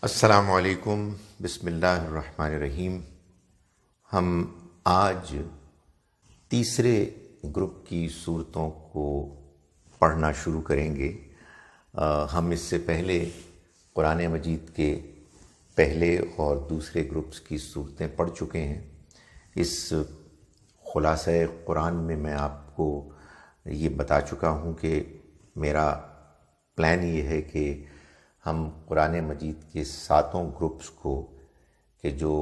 السلام علیکم، بسم اللہ الرحمن الرحیم۔ ہم آج تیسرے گروپ کی صورتوں کو پڑھنا شروع کریں گے۔ ہم اس سے پہلے قرآن مجید کے پہلے اور دوسرے گروپس کی صورتیں پڑھ چکے ہیں۔ اس خلاصہ قرآن میں آپ کو یہ بتا چکا ہوں کہ میرا پلان یہ ہے کہ ہم قرآن مجید کے 7 گروپس کو کہ جو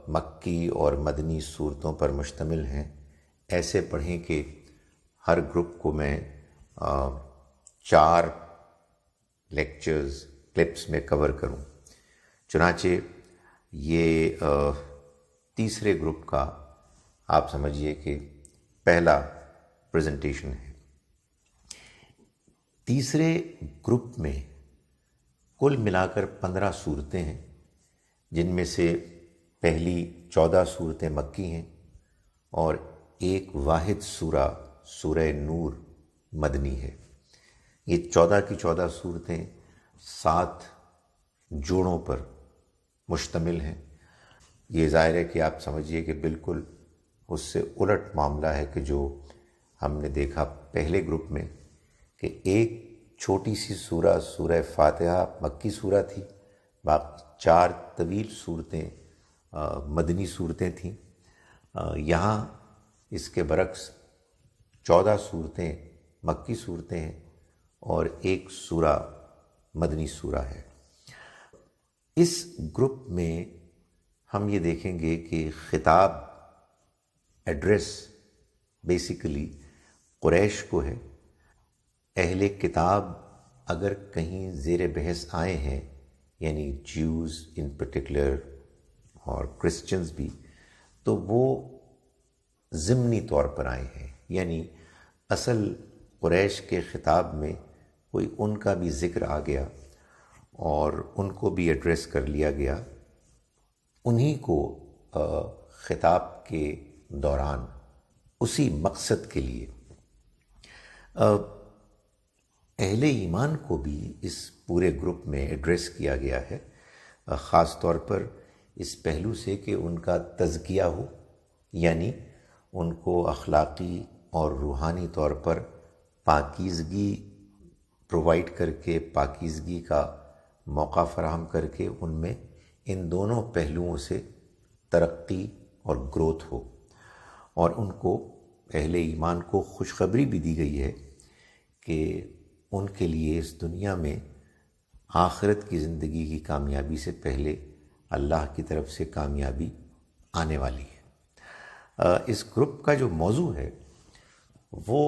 مکی اور مدنی صورتوں پر مشتمل ہیں ایسے پڑھیں کہ ہر گروپ کو میں 4 لیکچرز کلپس میں کور کروں۔ چنانچہ یہ تیسرے گروپ کا آپ سمجھیے کہ پہلا پریزنٹیشن ہے۔ تیسرے گروپ میں کل ملا کر 15 صورتیں ہیں، جن میں سے پہلی 14 صورتیں مکی ہیں اور ایک واحد سورہ نور مدنی ہے۔ یہ 14 کی 14 صورتیں 7 جوڑوں پر مشتمل ہیں۔ یہ ظاہر ہے کہ آپ سمجھیے کہ بالکل اس سے الٹ معاملہ ہے کہ جو ہم نے دیکھا پہلے گروپ میں کہ ایک چھوٹی سی سورہ فاتحہ مکی سورہ تھی، باقی 4 طویل صورتیں مدنی صورتیں تھیں۔ یہاں اس کے برعکس 14 صورتیں مکی صورتیں ہیں اور ایک سورہ مدنی سورہ ہے۔ اس گروپ میں ہم یہ دیکھیں گے کہ خطاب ایڈریس بیسیکلی قریش کو ہے۔ اہل کتاب اگر کہیں زیر بحث آئے ہیں، یعنی جیوز ان پرٹیکولر اور کرسچنز بھی، تو وہ ضمنی طور پر آئے ہیں، یعنی اصل قریش کے خطاب میں کوئی ان کا بھی ذکر آ گیا اور ان کو بھی ایڈریس کر لیا گیا۔ انہی کو خطاب کے دوران اسی مقصد کے لیے اہل ایمان کو بھی اس پورے گروپ میں ایڈریس کیا گیا ہے، خاص طور پر اس پہلو سے کہ ان کا تزکیہ ہو، یعنی ان کو اخلاقی اور روحانی طور پر پاکیزگی پرووائڈ کر کے، پاکیزگی کا موقع فراہم کر کے ان میں ان دونوں پہلوؤں سے ترقی اور گروتھ ہو۔ اور ان کو اہل ایمان کو خوشخبری بھی دی گئی ہے کہ ان کے لیے اس دنیا میں آخرت کی زندگی کی کامیابی سے پہلے اللہ کی طرف سے کامیابی آنے والی ہے۔ اس گروپ کا جو موضوع ہے وہ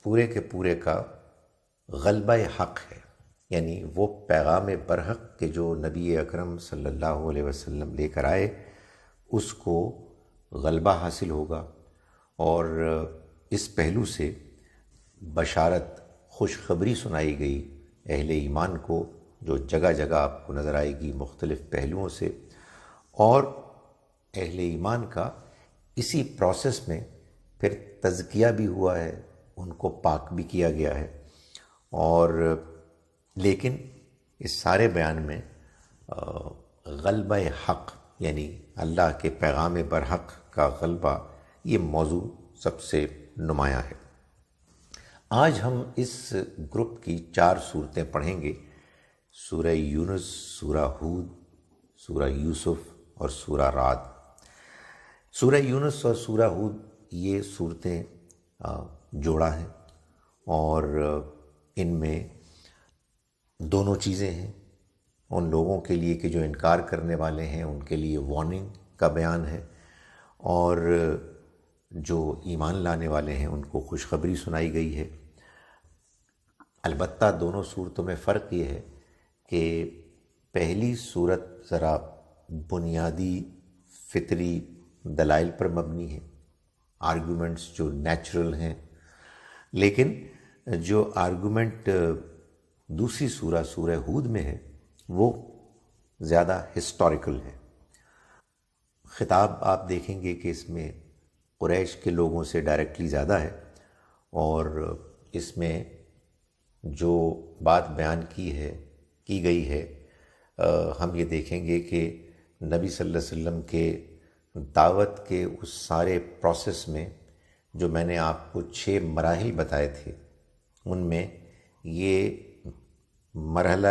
پورے کے پورے کا غلبہ حق ہے، یعنی وہ پیغام برحق کہ جو نبی اکرم صلی اللہ علیہ وسلم لے کر آئے اس کو غلبہ حاصل ہوگا۔ اور اس پہلو سے بشارت خوشخبری سنائی گئی اہل ایمان کو، جو جگہ جگہ آپ کو نظر آئے گی مختلف پہلوؤں سے، اور اہل ایمان کا اسی پروسیس میں پھر تزکیہ بھی ہوا ہے، ان کو پاک بھی کیا گیا ہے۔ اور لیکن اس سارے بیان میں غلبہ حق یعنی اللہ کے پیغام برحق کا غلبہ، یہ موضوع سب سے نمایاں ہے۔ آج ہم اس گروپ کی 4 صورتیں پڑھیں گے، سورہ یونس، سورہ ہود، سورہ یوسف اور سورہ رعد۔ سورہ یونس اور سورہ ہود یہ صورتیں جوڑا ہیں اور ان میں دونوں چیزیں ہیں۔ ان لوگوں کے لیے کہ جو انکار کرنے والے ہیں ان کے لیے وارننگ کا بیان ہے، اور جو ایمان لانے والے ہیں ان کو خوشخبری سنائی گئی ہے۔ البتہ دونوں صورتوں میں فرق یہ ہے کہ پہلی صورت ذرا بنیادی فطری دلائل پر مبنی ہے، آرگومنٹس جو نیچرل ہیں، لیکن جو آرگومنٹ دوسری سورہ ہود میں ہے وہ زیادہ ہسٹوریکل ہے۔ خطاب آپ دیکھیں گے کہ اس میں قریش کے لوگوں سے ڈائریکٹلی زیادہ ہے، اور اس میں جو بات بیان کی گئی ہے ہم یہ دیکھیں گے کہ نبی صلی اللہ علیہ وسلم کے دعوت کے اس سارے پروسیس میں جو میں نے آپ کو 6 مراحل بتائے تھے، ان میں یہ مرحلہ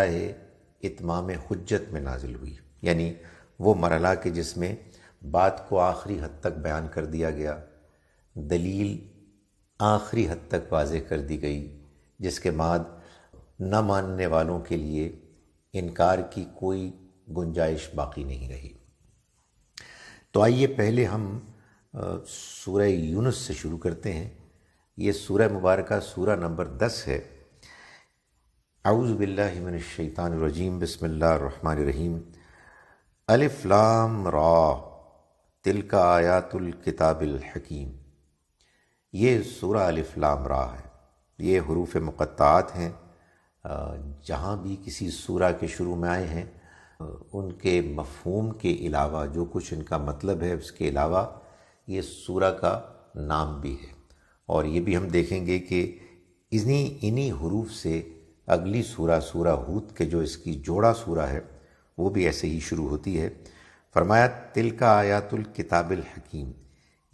اتمام حجت میں نازل ہوئی، یعنی وہ مرحلہ کہ جس میں بات کو آخری حد تک بیان کر دیا گیا، دلیل آخری حد تک واضح کر دی گئی، جس کے بعد نہ ماننے والوں کے لیے انکار کی کوئی گنجائش باقی نہیں رہی۔ تو آئیے پہلے ہم سورہ یونس سے شروع کرتے ہیں۔ یہ سورہ مبارکہ سورہ نمبر 10 ہے۔ اعوذ باللہ من الشیطان الرجیم، بسم اللہ الرحمن الرحیم۔ الف لام را تلک آیات الکتاب الحکیم۔ یہ سورہ الف لام را ہے، یہ حروف مقطعات ہیں۔ جہاں بھی کسی سورہ کے شروع میں آئے ہیں ان کے مفہوم کے علاوہ جو کچھ ان کا مطلب ہے اس کے علاوہ یہ سورہ کا نام بھی ہے، اور یہ بھی ہم دیکھیں گے کہ انہی حروف سے اگلی سورہ سورہ ہود کے جو اس کی جوڑا سورہ ہے وہ بھی ایسے ہی شروع ہوتی ہے۔ فرمایا تلک آیات الکتاب الحکیم،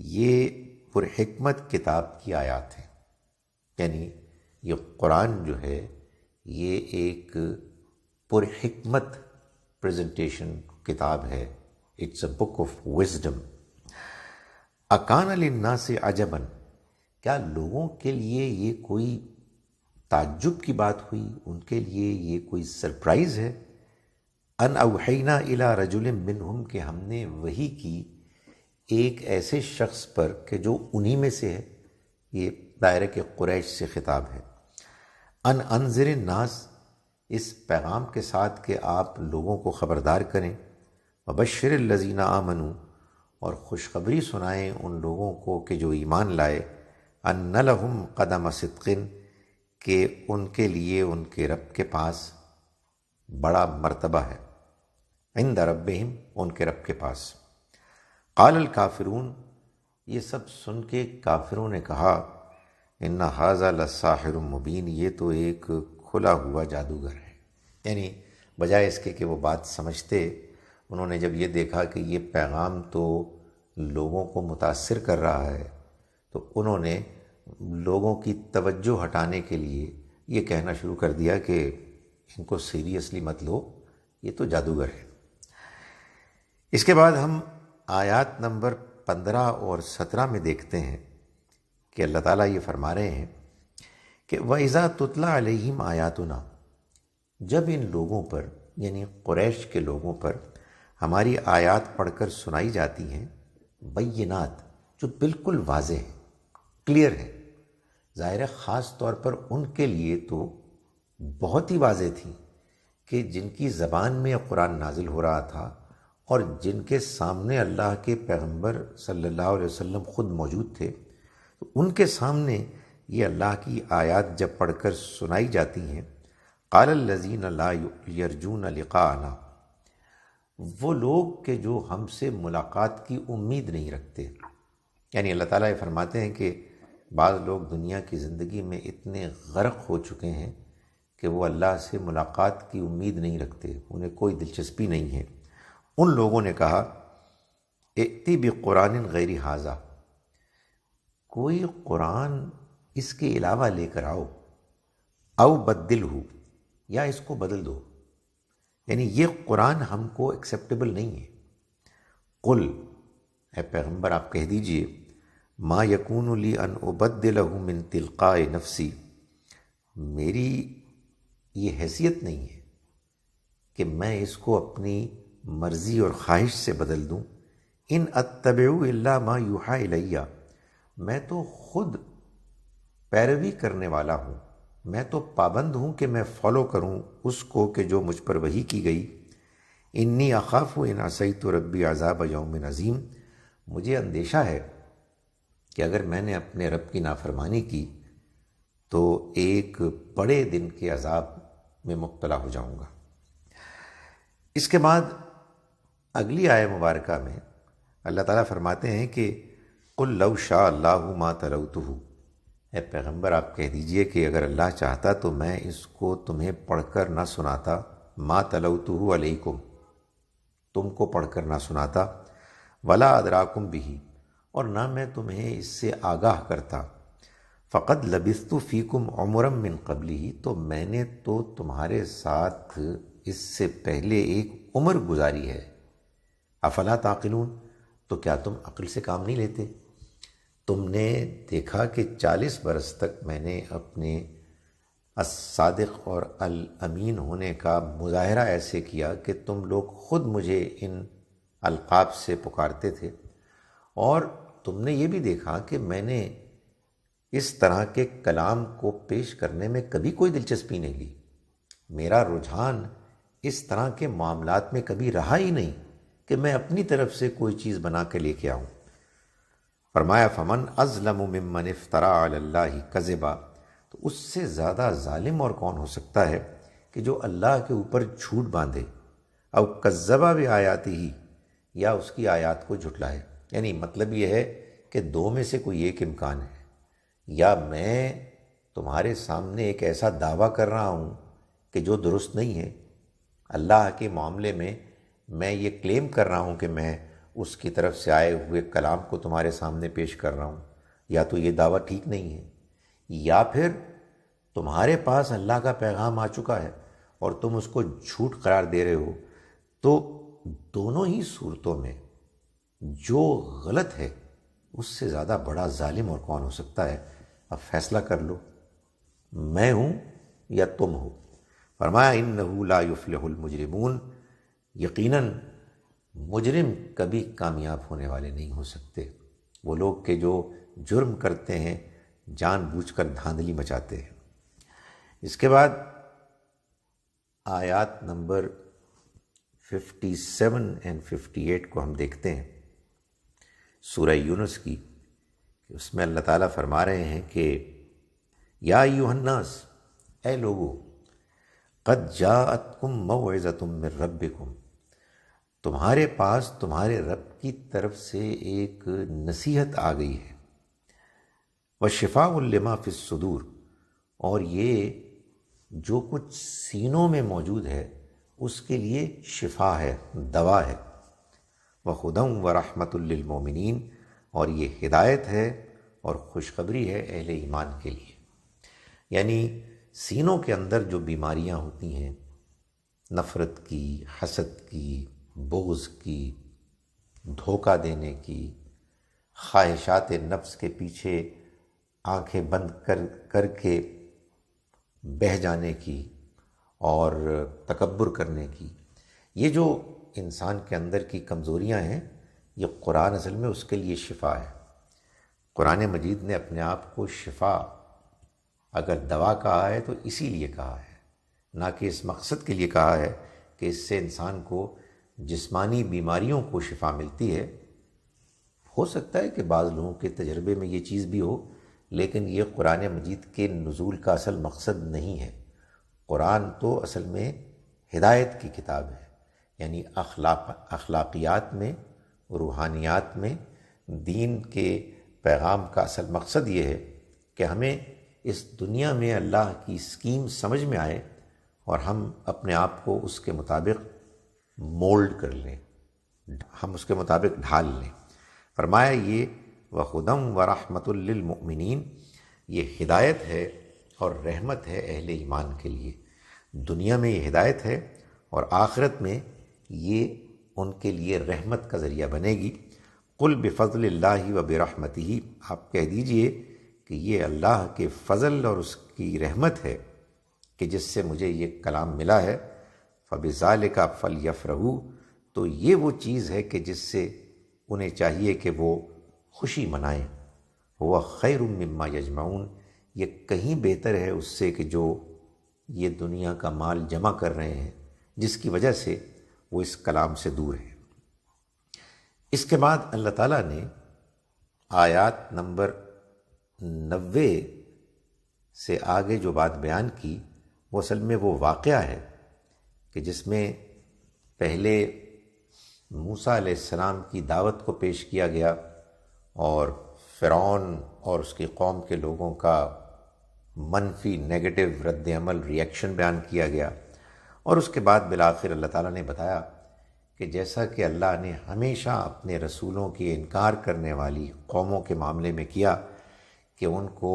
یہ پرحکمت کتاب کی آیات ہیں، یعنی یہ قرآن جو ہے یہ ایک پرحکمت پریزنٹیشن کتاب ہے۔ It's a book of wisdom. اکان للناس عجبا، کیا لوگوں کے لیے یہ کوئی تعجب کی بات ہوئی، ان کے لیے یہ کوئی سرپرائز ہے؟ ان اوحینا الی رجل منہم، کہ ہم نے وحی کی ایک ایسے شخص پر کہ جو انہی میں سے ہے، یہ دائرہ کے قریش سے خطاب ہے۔ ان انذر الناس، اس پیغام کے ساتھ کہ آپ لوگوں کو خبردار کریں، وبشر الذین آمنوا، اور خوشخبری سنائیں ان لوگوں کو کہ جو ایمان لائے، ان لہم قدم صدق، کہ ان کے لیے ان کے رب کے پاس بڑا مرتبہ ہے، عند ربہم، ان کے رب کے پاس۔ قال الکافرون، یہ سب سن کے کافروں نے کہا، ان ھذا لساحر مبین، یہ تو ایک کھلا ہوا جادوگر ہے۔ یعنی بجائے اس کے کہ وہ بات سمجھتے، انہوں نے جب یہ دیکھا کہ یہ پیغام تو لوگوں کو متاثر کر رہا ہے تو انہوں نے لوگوں کی توجہ ہٹانے کے لیے یہ کہنا شروع کر دیا کہ ان کو سیریسلی مت لو، یہ تو جادوگر ہے۔ اس کے بعد ہم آیات نمبر 15 اور 17 میں دیکھتے ہیں کہ اللہ تعالیٰ یہ فرما رہے ہیں کہ وَإِذَا تُتْلَى عَلَيْهِمْ آیاتنا، جب ان لوگوں پر یعنی قریش کے لوگوں پر ہماری آیات پڑھ کر سنائی جاتی ہیں، بینات، جو بالکل واضح ہیں، کلیئر ہیں، ظاہر ہے خاص طور پر ان کے لیے تو بہت ہی واضح تھی کہ جن کی زبان میں قرآن نازل ہو رہا تھا اور جن کے سامنے اللہ کے پیغمبر صلی اللہ علیہ وسلم خود موجود تھے، تو ان کے سامنے یہ اللہ کی آیات جب پڑھ کر سنائی جاتی ہیں، قال الذین لا یرجون لقاءنا، وہ لوگ کہ جو ہم سے ملاقات کی امید نہیں رکھتے۔ یعنی اللہ تعالیٰ یہ فرماتے ہیں کہ بعض لوگ دنیا کی زندگی میں اتنے غرق ہو چکے ہیں کہ وہ اللہ سے ملاقات کی امید نہیں رکھتے، انہیں کوئی دلچسپی نہیں ہے۔ ان لوگوں نے کہا ائتی بقرآن غیر ھذا، کوئی قرآن اس کے علاوہ لے کر آؤ، او بدلہ، یا اس کو بدل دو، یعنی یہ قرآن ہم کو ایکسیپٹیبل نہیں ہے۔ قل، اے پیغمبر آپ کہہ دیجئے، ما یکون لی ان ابدلہ من تلقاء نفسی، میری یہ حیثیت نہیں ہے کہ میں اس کو اپنی مرضی اور خواہش سے بدل دوں۔ ان اتبع الا ما یوحی الیہ، میں تو خود پیروی کرنے والا ہوں، میں تو پابند ہوں کہ میں فالو کروں اس کو کہ جو مجھ پر وحی کی گئی۔ انی اخاف ان عصیت ربی عذاب یوم عظیم، مجھے اندیشہ ہے کہ اگر میں نے اپنے رب کی نافرمانی کی تو ایک بڑے دن کے عذاب میں مبتلا ہو جاؤں گا۔ اس کے بعد اگلی آیہ مبارکہ میں اللہ تعالیٰ فرماتے ہیں کہ قل لو شاء اللہ ما تلوتہ، اے پیغمبر آپ کہہ دیجئے کہ اگر اللہ چاہتا تو میں اس کو تمہیں پڑھ کر نہ سناتا ما تلوتہ علیکم، تم کو پڑھ کر نہ سناتا، ولا ادراکم بہ، اور نہ میں تمہیں اس سے آگاہ کرتا، فقد لبثت فیکم عمرا من قبلہ، تو میں نے تو تمہارے ساتھ اس سے پہلے ایک عمر گزاری ہے، افلا تعقلون، تو کیا تم عقل سے کام نہیں لیتے؟ تم نے دیکھا کہ 40 برس تک میں نے اپنے الصادق اور الامین ہونے کا مظاہرہ ایسے کیا کہ تم لوگ خود مجھے ان القاب سے پکارتے تھے، اور تم نے یہ بھی دیکھا کہ میں نے اس طرح کے کلام کو پیش کرنے میں کبھی کوئی دلچسپی نہیں لی، میرا رجحان اس طرح کے معاملات میں کبھی رہا ہی نہیں کہ میں اپنی طرف سے کوئی چیز بنا کے لے کے آؤں۔ فرمایا فمن اظلم ممن افترى علی اللہ کذبا، تو اس سے زیادہ ظالم اور کون ہو سکتا ہے کہ جو اللہ کے اوپر جھوٹ باندھے، او کذبا بآیاتہ، یا اس کی آیات کو جھٹلائے۔ یعنی مطلب یہ ہے کہ دو میں سے کوئی ایک امکان ہے، یا میں تمہارے سامنے ایک ایسا دعویٰ کر رہا ہوں کہ جو درست نہیں ہے، اللہ کے معاملے میں یہ کلیم کر رہا ہوں کہ میں اس کی طرف سے آئے ہوئے کلام کو تمہارے سامنے پیش کر رہا ہوں، یا تو یہ دعویٰ ٹھیک نہیں ہے، یا پھر تمہارے پاس اللہ کا پیغام آ چکا ہے اور تم اس کو جھوٹ قرار دے رہے ہو۔ تو دونوں ہی صورتوں میں جو غلط ہے اس سے زیادہ بڑا ظالم اور کون ہو سکتا ہے؟ اب فیصلہ کر لو، میں ہوں یا تم ہو۔ فرمایا انہ لا یفلح المجرمون، یقیناً مجرم کبھی کامیاب ہونے والے نہیں ہو سکتے، وہ لوگ کہ جو جرم کرتے ہیں جان بوجھ کر دھاندلی مچاتے ہیں۔ اس کے بعد آیات نمبر 57 اور 58 کو ہم دیکھتے ہیں سورہ یونس کی، کہ اس میں اللہ تعالیٰ فرما رہے ہیں کہ یا ایھا الناس، اے لوگو، قد جاءتکم موعظۃ من ربکم، تمہارے پاس تمہارے رب کی طرف سے ایک نصیحت آ گئی ہے، وشفاء لما فی الصدور، اور یہ جو کچھ سینوں میں موجود ہے اس کے لیے شفا ہے، دوا ہے، وہدی ورحمۃ للمؤمنین، اور یہ ہدایت ہے اور خوشخبری ہے اہل ایمان کے لیے۔ یعنی سینوں کے اندر جو بیماریاں ہوتی ہیں، نفرت کی، حسد کی، بغض کی، دھوکہ دینے کی، خواہشات نفس کے پیچھے آنکھیں بند کر کے بہہ جانے کی اور تکبر کرنے کی، یہ جو انسان کے اندر کی کمزوریاں ہیں، یہ قرآن اصل میں اس کے لیے شفا ہے۔ قرآن مجید نے اپنے آپ کو شفا اگر دوا کہا ہے تو اسی لیے کہا ہے، نہ کہ اس مقصد کے لیے کہا ہے کہ اس سے انسان کو جسمانی بیماریوں کو شفا ملتی ہے۔ ہو سکتا ہے کہ بعض لوگوں کے تجربے میں یہ چیز بھی ہو، لیکن یہ قرآن مجید کے نزول کا اصل مقصد نہیں ہے۔ قرآن تو اصل میں ہدایت کی کتاب ہے، یعنی اخلاقیات میں، روحانیات میں دین کے پیغام کا اصل مقصد یہ ہے کہ ہمیں اس دنیا میں اللہ کی اسکیم سمجھ میں آئے اور ہم اپنے آپ کو اس کے مطابق مولڈ کر لیں، ہم اس کے مطابق ڈھال لیں۔ فرمایا یہ وَهُدًى وَرَحْمَةٌ لِّلْمُؤْمِنِينَ، یہ ہدایت ہے اور رحمت ہے اہل ایمان کے لیے۔ دنیا میں یہ ہدایت ہے اور آخرت میں یہ ان کے لیے رحمت کا ذریعہ بنے گی۔ قُلْ بِفَضْلِ اللَّهِ وَبِرَحْمَتِهِ، آپ کہہ دیجئے کہ یہ اللہ کے فضل اور اس کی رحمت ہے کہ جس سے مجھے یہ کلام ملا ہے۔ فَبِذَلِكَ فَلْيَفْرَحُوا، تو یہ وہ چیز ہے کہ جس سے انہیں چاہیے کہ وہ خوشی منائیں۔ هُوَ خَيْرٌ مِّمَّا يَجْمَعُونَ، یہ کہیں بہتر ہے اس سے کہ جو یہ دنیا کا مال جمع کر رہے ہیں، جس کی وجہ سے وہ اس کلام سے دور ہیں۔ اس کے بعد اللہ تعالیٰ نے آیات نمبر 90 سے آگے جو بات بیان کی، وہ اصل میں وہ واقعہ ہے کہ جس میں پہلے موسیٰ علیہ السلام کی دعوت کو پیش کیا گیا اور فرعون اور اس کی قوم کے لوگوں کا منفی نیگیٹو رد عمل ریئیکشن بیان کیا گیا، اور اس کے بعد بالآخر اللہ تعالیٰ نے بتایا کہ جیسا کہ اللہ نے ہمیشہ اپنے رسولوں کے انکار کرنے والی قوموں کے معاملے میں کیا کہ ان کو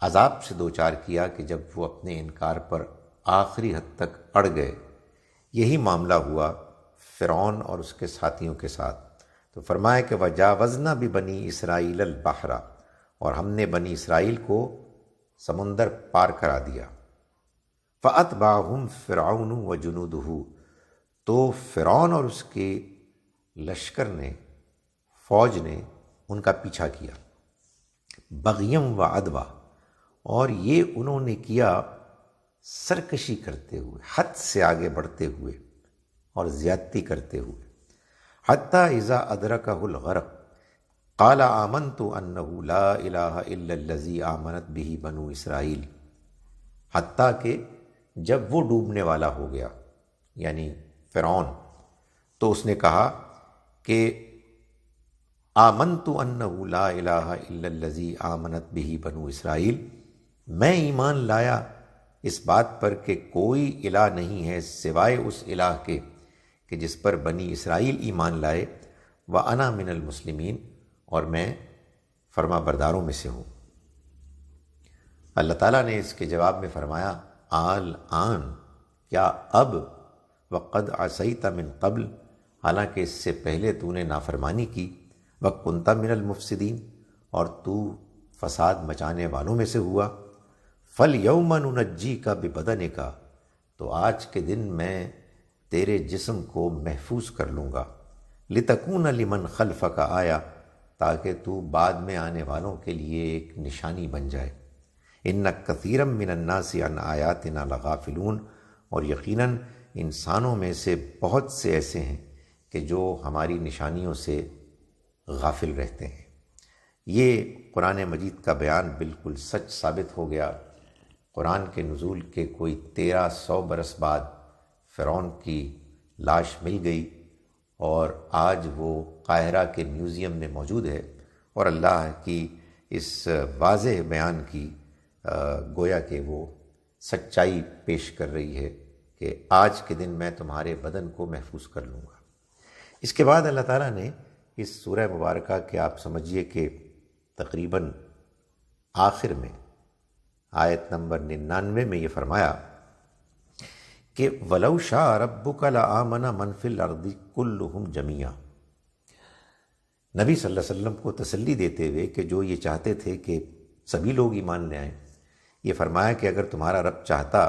عذاب سے دوچار کیا کہ جب وہ اپنے انکار پر آخری حد تک اڑ گئے، یہی معاملہ ہوا فرعون اور اس کے ساتھیوں کے ساتھ۔ تو فرمایا کہ وَجَاوَزْنَا بِبَنِي إِسْرَائِيلَ الْبَحْرَ، اور ہم نے بنی اسرائیل کو سمندر پار کرا دیا۔ فَأَتْبَعَهُمْ فِرْعَوْنُ وَجُنُودُهُ، تو فرعون اور اس کے لشکر نے، فوج نے ان کا پیچھا کیا، بغیم و عدوہ، اور یہ انہوں نے کیا سرکشی کرتے ہوئے، حد سے آگے بڑھتے ہوئے اور زیادتی کرتے ہوئے۔ حتیٰ اذا ادرکہ الغرق قال آمنت انہ لا الہ الا الذی آمنت بہ بنو اسرائیل، حتیٰ کہ جب وہ ڈوبنے والا ہو گیا یعنی فرعون، تو اس نے کہا کہ آمنت انہ لا الہ الا الذی آمنت بہ بنو اسرائیل، میں ایمان لایا اس بات پر کہ کوئی الہ نہیں ہے سوائے اس الہ کے کہ جس پر بنی اسرائیل ایمان لائے، وَأَنَا مِنَ الْمُسْلِمِينَ، اور میں فرما برداروں میں سے ہوں۔ اللہ تعالیٰ نے اس کے جواب میں فرمایا آن، کیا اب، وَقَدْ عَصَيْتَ مِن قبل، حالانکہ اس سے پہلے تو نے نافرمانی کی، وَكُنْتَ مِنَ الْمُفْسِدِينَ، اور تو فساد مچانے والوں میں سے ہوا۔ فَالْيَوْمَ نُنَجِّيكَ بِبَدَنِكَ، تو آج کے دن میں تیرے جسم کو محفوظ کر لوں گا، لِتَكُونَ لِمَنْ خَلْفَكَ آیا، تاکہ تو بعد میں آنے والوں کے لیے ایک نشانی بن جائے۔ إِنَّ كَثِيرًا مِّنَ النَّاسِ عَنْ آيَاتِنَا لَغَافِلُونَ، اور یقیناً انسانوں میں سے بہت سے ایسے ہیں کہ جو ہماری نشانیوں سے غافل رہتے ہیں۔ یہ قرآن مجید کا بیان بالکل سچ ثابت ہو گیا۔ قرآن کے نزول کے کوئی 1300 برس بعد فرعون کی لاش مل گئی اور آج وہ قاہرہ کے میوزیم میں موجود ہے، اور اللہ کی اس واضح بیان کی گویا کہ وہ سچائی پیش کر رہی ہے کہ آج کے دن میں تمہارے بدن کو محفوظ کر لوں گا۔ اس کے بعد اللہ تعالیٰ نے اس سورہ مبارکہ کے آپ سمجھیے کہ تقریباً آخر میں آیت نمبر 99 میں یہ فرمایا کہ وَلَوْ شَاءَ رَبُّكَ لَآمَنَ مَنْ فِي الْأَرْضِ كُلُّهُمْ جَمِيعًا، نبی صلی اللہ علیہ وسلم کو تسلی دیتے ہوئے کہ جو یہ چاہتے تھے کہ سبھی لوگ ایمان لے آئیں، یہ فرمایا کہ اگر تمہارا رب چاہتا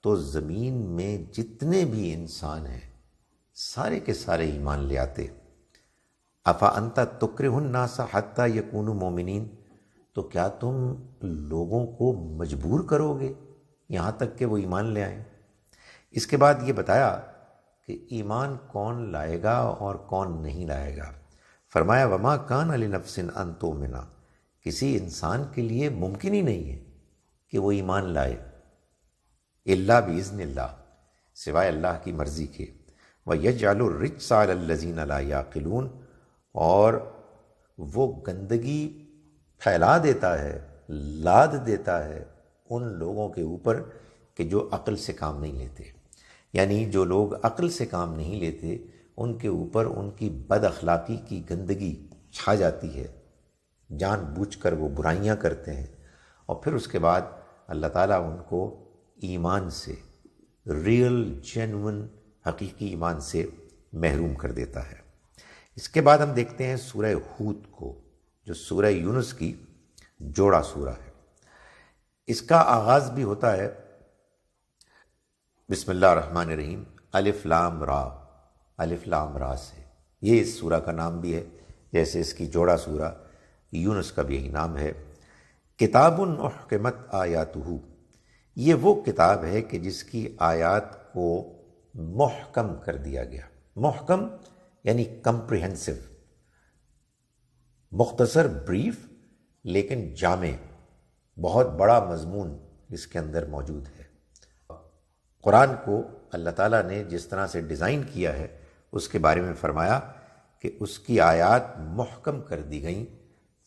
تو زمین میں جتنے بھی انسان ہیں سارے کے سارے ایمان لے آتے۔ أَفَأَنْتَ تُكْرِهُ النَّاسَ حَتَّى يَكُونُوا مُؤْمِنِينَ، تو کیا تم لوگوں کو مجبور کرو گے یہاں تک کہ وہ ایمان لے آئیں؟ اس کے بعد یہ بتایا کہ ایمان کون لائے گا اور کون نہیں لائے گا۔ فرمایا وَمَا كَانَ لِنَفْسٍ أَن تُؤْمِنَ، کسی انسان کے لیے ممکن ہی نہیں ہے کہ وہ ایمان لائے، إِلَّا بِإِذْنِ اللَّهِ، سوائے اللہ کی مرضی کے، وَيَجْعَلُ الرِّجْسَ عَلَى الَّذِينَ لَا يَعْقِلُونَ، اور وہ گندگی پھیلا دیتا ہے، لاد دیتا ہے ان لوگوں کے اوپر کہ جو عقل سے کام نہیں لیتے، یعنی جو لوگ عقل سے کام نہیں لیتے ان کے اوپر ان کی بد اخلاقی کی گندگی چھا جاتی ہے، جان بوجھ کر وہ برائیاں کرتے ہیں، اور پھر اس کے بعد اللہ تعالیٰ ان کو ایمان سے، ریئل جینون حقیقی ایمان سے محروم کر دیتا ہے۔ اس کے بعد ہم دیکھتے ہیں سورہ ہود کو، جو سورہ یونس کی جوڑا سورہ ہے۔ اس کا آغاز بھی ہوتا ہے بسم اللہ الرحمن الرحیم، الف لام را، الف لام را سے، یہ اس سورہ کا نام بھی ہے، جیسے اس کی جوڑا سورہ یونس کا بھی یہی نام ہے۔ کتاب احکمت آیاتہ، یہ وہ کتاب ہے کہ جس کی آیات کو محکم کر دیا گیا۔ محکم یعنی کمپریہنسو، مختصر، بریف لیکن جامع، بہت بڑا مضمون اس کے اندر موجود ہے۔ قرآن کو اللہ تعالیٰ نے جس طرح سے ڈیزائن کیا ہے اس کے بارے میں فرمایا کہ اس کی آیات محکم کر دی گئیں،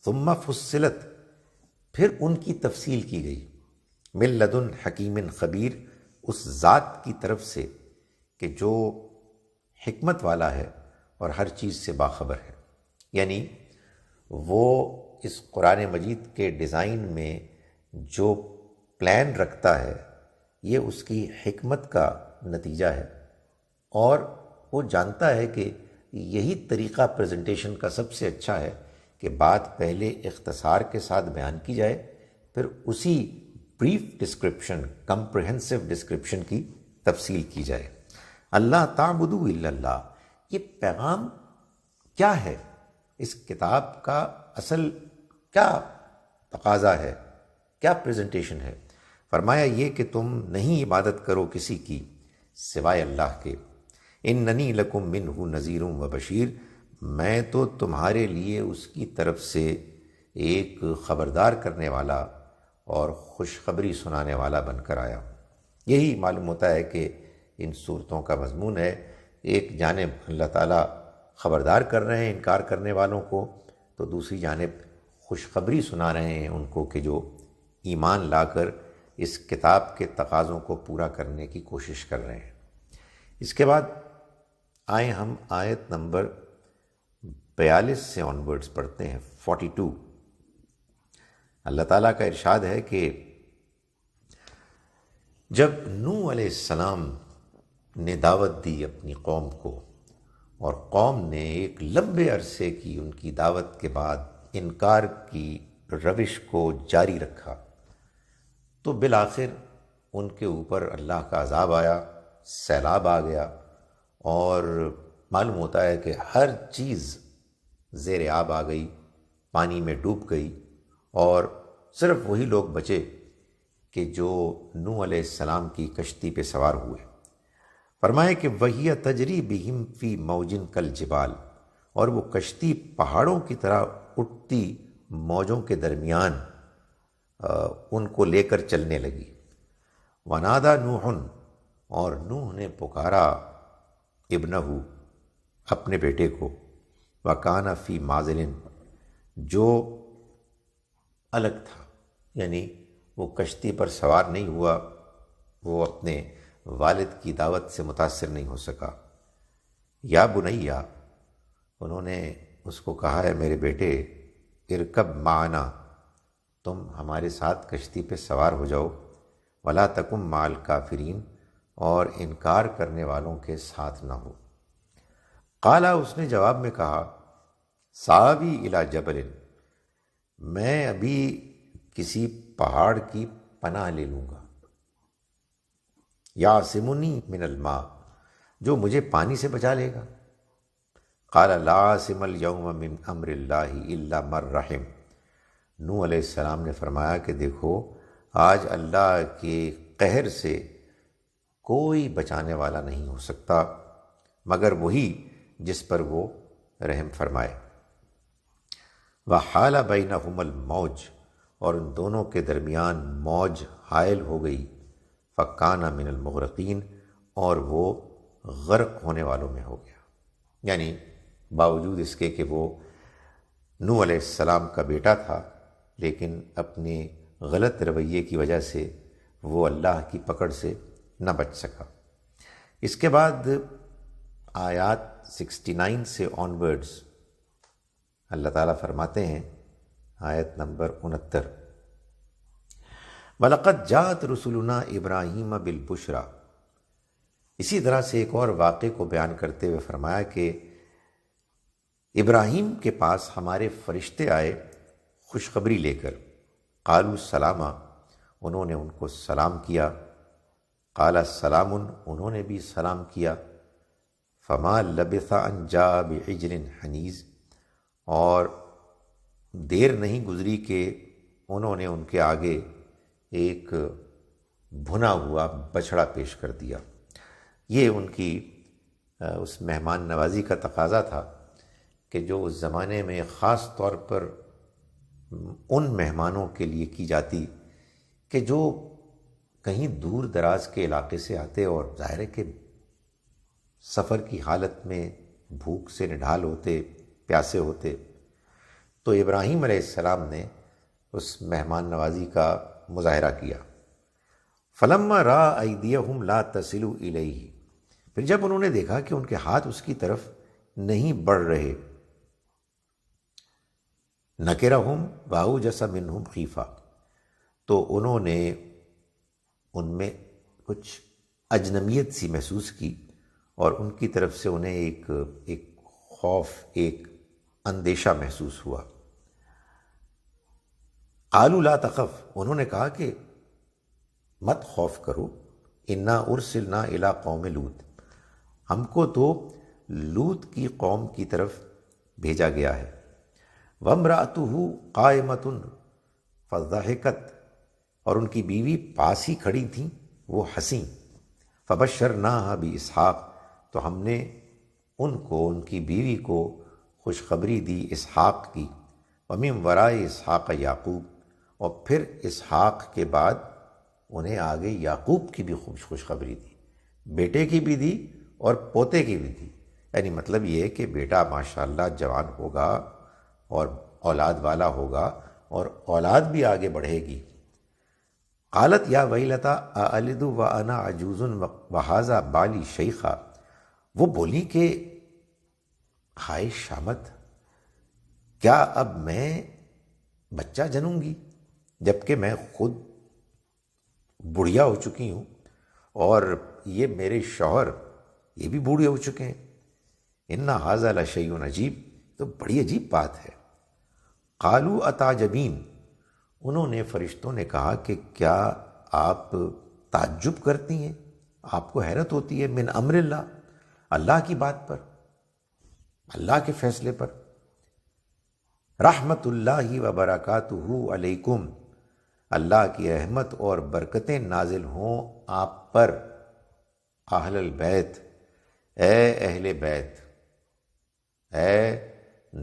ثم فصلت، پھر ان کی تفصیل کی گئی، من لدن حکیم خبیر، اس ذات کی طرف سے کہ جو حکمت والا ہے اور ہر چیز سے باخبر ہے. یعنی وہ اس قرآن مجید کے ڈیزائن میں جو پلان رکھتا ہے یہ اس کی حکمت کا نتیجہ ہے، اور وہ جانتا ہے کہ یہی طریقہ پریزنٹیشن کا سب سے اچھا ہے کہ بات پہلے اختصار کے ساتھ بیان کی جائے، پھر اسی بریف ڈسکرپشن، کمپریہنسو ڈسکرپشن کی تفصیل کی جائے. اللہ تعبدوا الا اللہ، یہ پیغام کیا ہے؟ اس کتاب کا اصل کیا تقاضا ہے، کیا پریزنٹیشن ہے؟ فرمایا یہ کہ تم نہیں عبادت کرو کسی کی سوائے اللہ کے. اننی لکم منہ نذیر و بشیر، میں تو تمہارے لیے اس کی طرف سے ایک خبردار کرنے والا اور خوشخبری سنانے والا بن کر آیا ہوں. یہی معلوم ہوتا ہے کہ ان صورتوں کا مضمون ہے. ایک جانب اللہ تعالیٰ خبردار کر رہے ہیں انکار کرنے والوں کو، تو دوسری جانب خوشخبری سنا رہے ہیں ان کو کہ جو ایمان لا کر اس کتاب کے تقاضوں کو پورا کرنے کی کوشش کر رہے ہیں. اس کے بعد آئیں ہم آیت نمبر 42 سے آنورڈز پڑھتے ہیں. 42 اللہ تعالیٰ کا ارشاد ہے کہ جب نوح علیہ السلام نے دعوت دی اپنی قوم کو، اور قوم نے ایک لمبے عرصے کی ان کی دعوت کے بعد انکار کی روش کو جاری رکھا، تو بالآخر ان کے اوپر اللہ کا عذاب آیا، سیلاب آ گیا، اور معلوم ہوتا ہے کہ ہر چیز زیر آب آ گئی، پانی میں ڈوب گئی، اور صرف وہی لوگ بچے کہ جو نوح علیہ السلام کی کشتی پہ سوار ہوئے. فرمائے کہ وَهِيَ تَجْرِي بِهِمْ فِي مَوْجٍ كَالْجِبَالِ، اور وہ کشتی پہاڑوں کی طرح اٹھتی موجوں کے درمیان ان کو لے کر چلنے لگی. وَنَادَى نُوحٌ، اور نوح نے پکارا ابنہ، اپنے بیٹے کو، وَكَانَ فِي مَعْزِلٍ، جو الگ تھا، یعنی وہ کشتی پر سوار نہیں ہوا، وہ اپنے والد کی دعوت سے متاثر نہیں ہو سکا. یا بنیا، انہوں نے اس کو کہا ہے میرے بیٹے، ارکب معنا، تم ہمارے ساتھ کشتی پہ سوار ہو جاؤ، ولا تکم مع الکافرین، اور انکار کرنے والوں کے ساتھ نہ ہو. قالا، اس نے جواب میں کہا، ساوی الی جبل، میں ابھی کسی پہاڑ کی پناہ لے لوں گا، یعصمنی من الماء، جو مجھے پانی سے بچا لے گا. قال لا عاصم اليوم من امر اللہ الا من رحم، نوح علیہ السلام نے فرمایا کہ دیکھو، آج اللہ کے قہر سے کوئی بچانے والا نہیں ہو سکتا مگر وہی جس پر وہ رحم فرمائے. وحال بینہم الموج، اور ان دونوں کے درمیان موج حائل ہو گئی. فکان من المغرقین، اور وہ غرق ہونے والوں میں ہو گیا. یعنی باوجود اس کے کہ وہ نوح علیہ السلام کا بیٹا تھا، لیکن اپنے غلط رویے کی وجہ سے وہ اللہ کی پکڑ سے نہ بچ سکا. اس کے بعد آیات 69 سے آنورڈز اللہ تعالیٰ فرماتے ہیں، آیت نمبر 69، وَلَقَدْ جَاءَتْ رُسُلُنَا إِبْرَاهِيمَ بِالْبُشْرَى. اسی طرح سے ایک اور واقعے کو بیان کرتے ہوئے فرمایا کہ ابراہیم کے پاس ہمارے فرشتے آئے خوشخبری لے کر. قالوا سلاما، انہوں نے ان کو سلام کیا. قال سلام، انہوں نے بھی سلام کیا. فما لبث ان جاء بعجل حنیذ، اور دیر نہیں گزری کہ انہوں نے ان کے آگے ایک بھنا ہوا بچھڑا پیش کر دیا. یہ ان کی اس مہمان نوازی کا تقاضا تھا کہ جو اس زمانے میں خاص طور پر ان مہمانوں کے لیے کی جاتی کہ جو کہیں دور دراز کے علاقے سے آتے اور ظاہر ہے کہ سفر کی حالت میں بھوک سے نڈھال ہوتے، پیاسے ہوتے. تو ابراہیم علیہ السلام نے اس مہمان نوازی کا مظاہرہ کیا. فلما را ایدیہم لا تصل الیہ، پھر جب انہوں نے دیکھا کہ ان کے ہاتھ اس کی طرف نہیں بڑھ رہے، نکرہم واوجس منہم خیفہ، تو انہوں نے ان میں کچھ اجنبیت سی محسوس کی اور ان کی طرف سے انہیں ایک خوف، ایک اندیشہ محسوس ہوا۔ قالوا لا تخف، انہوں نے کہا کہ مت خوف کرو، انا ارسلنا الی قوم لوط، ہم کو تو لوط کی قوم کی طرف بھیجا گیا ہے۔ وامرأتہ قائمۃ فضحکت، اور ان کی بیوی پاس ہی کھڑی تھیں، وہ ہنسیں۔ فبشرناہا باسحاق، تو ہم نے ان کو، ان کی بیوی کو خوشخبری دی اسحاق کی۔ ومن وراء اسحاق یعقوب، اور پھر اسحاق کے بعد انہیں آگے یعقوب کی بھی خوشخبری دی، بیٹے کی بھی دی اور پوتے کی بھی دی۔ یعنی مطلب یہ ہے کہ بیٹا ماشاءاللہ جوان ہوگا اور اولاد والا ہوگا، اور اولاد بھی آگے بڑھے گی۔ قالت یا ویلتا االد وانا عجوز وہذا بالی شیخا، وہ بولی کہ ہائے شامت، کیا اب میں بچہ جنوں گی جبکہ میں خود بڑھیا ہو چکی ہوں اور یہ میرے شوہر یہ بھی بوڑھے ہو چکے ہیں۔ ان ھذا لشیء عجیب، تو بڑی عجیب بات ہے۔ قالوا اتعجبین، انہوں نے، فرشتوں نے کہا کہ کیا آپ تعجب کرتی ہیں، آپ کو حیرت ہوتی ہے، من امر اللہ، اللہ کی بات پر، اللہ کے فیصلے پر۔ رحمت اللہ وبرکاتہ علیکم، اللہ کی رحمت اور برکتیں نازل ہوں آپ پر، اہل البیت، اے اہل بیت، اے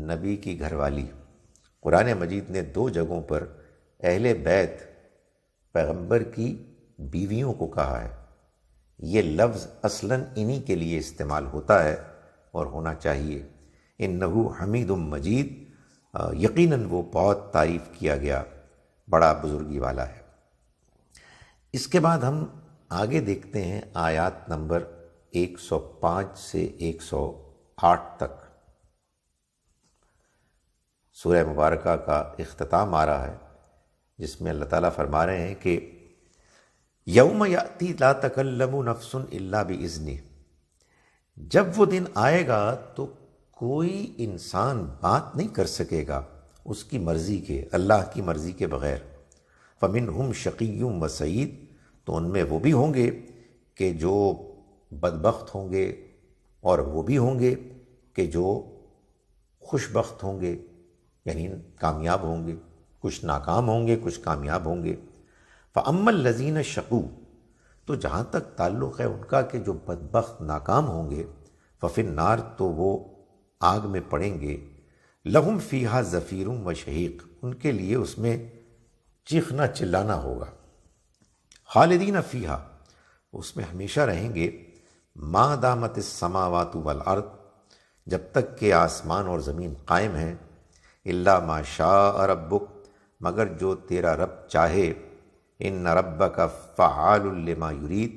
نبی کی گھر والی۔ قرآن مجید نے 2 جگہوں پر اہل بیت، پیغمبر کی بیویوں کو کہا ہے۔ یہ لفظ اصلاً انہی کے لیے استعمال ہوتا ہے اور ہونا چاہیے۔ انہ حمید مجید، یقیناً وہ بہت تعریف کیا گیا، بڑا بزرگی والا ہے۔ اس کے بعد ہم آگے دیکھتے ہیں آیات نمبر 105 سے 108 تک۔ سورہ مبارکہ کا اختتام آ رہا ہے، جس میں اللہ تعالیٰ فرما رہے ہیں کہ یوم یأتی لا تکلم نفس الا باذنہ، جب وہ دن آئے گا تو کوئی انسان بات نہیں کر سکے گا اس کی مرضی کے، اللہ کی مرضی کے بغیر۔ فمنہم شقی و سعید، تو ان میں وہ بھی ہوں گے کہ جو بدبخت ہوں گے، اور وہ بھی ہوں گے کہ جو خوش بخت ہوں گے، یعنی کامیاب ہوں گے، کچھ ناکام ہوں گے، کچھ کامیاب ہوں گے۔ فَأَمَّا الَّذِينَ شَقُوا، تو جہاں تک تعلق ہے ان کا کہ جو بدبخت ناکام ہوں گے، فَفِي النَّارِ، تو وہ آگ میں پڑیں گے۔ لَهُمْ فِيهَا زَفِيرٌ وَشَهِيقٌ، ان کے لیے اس میں چیخنا چلانا ہوگا۔ خالدین فیہا، اس میں ہمیشہ رہیں گے۔ ما دامت السماوات والارض، جب تک کہ آسمان اور زمین قائم ہیں۔ الا ما شاء ربک، مگر جو تیرا رب چاہے۔ ان ربک فعال لما یرید،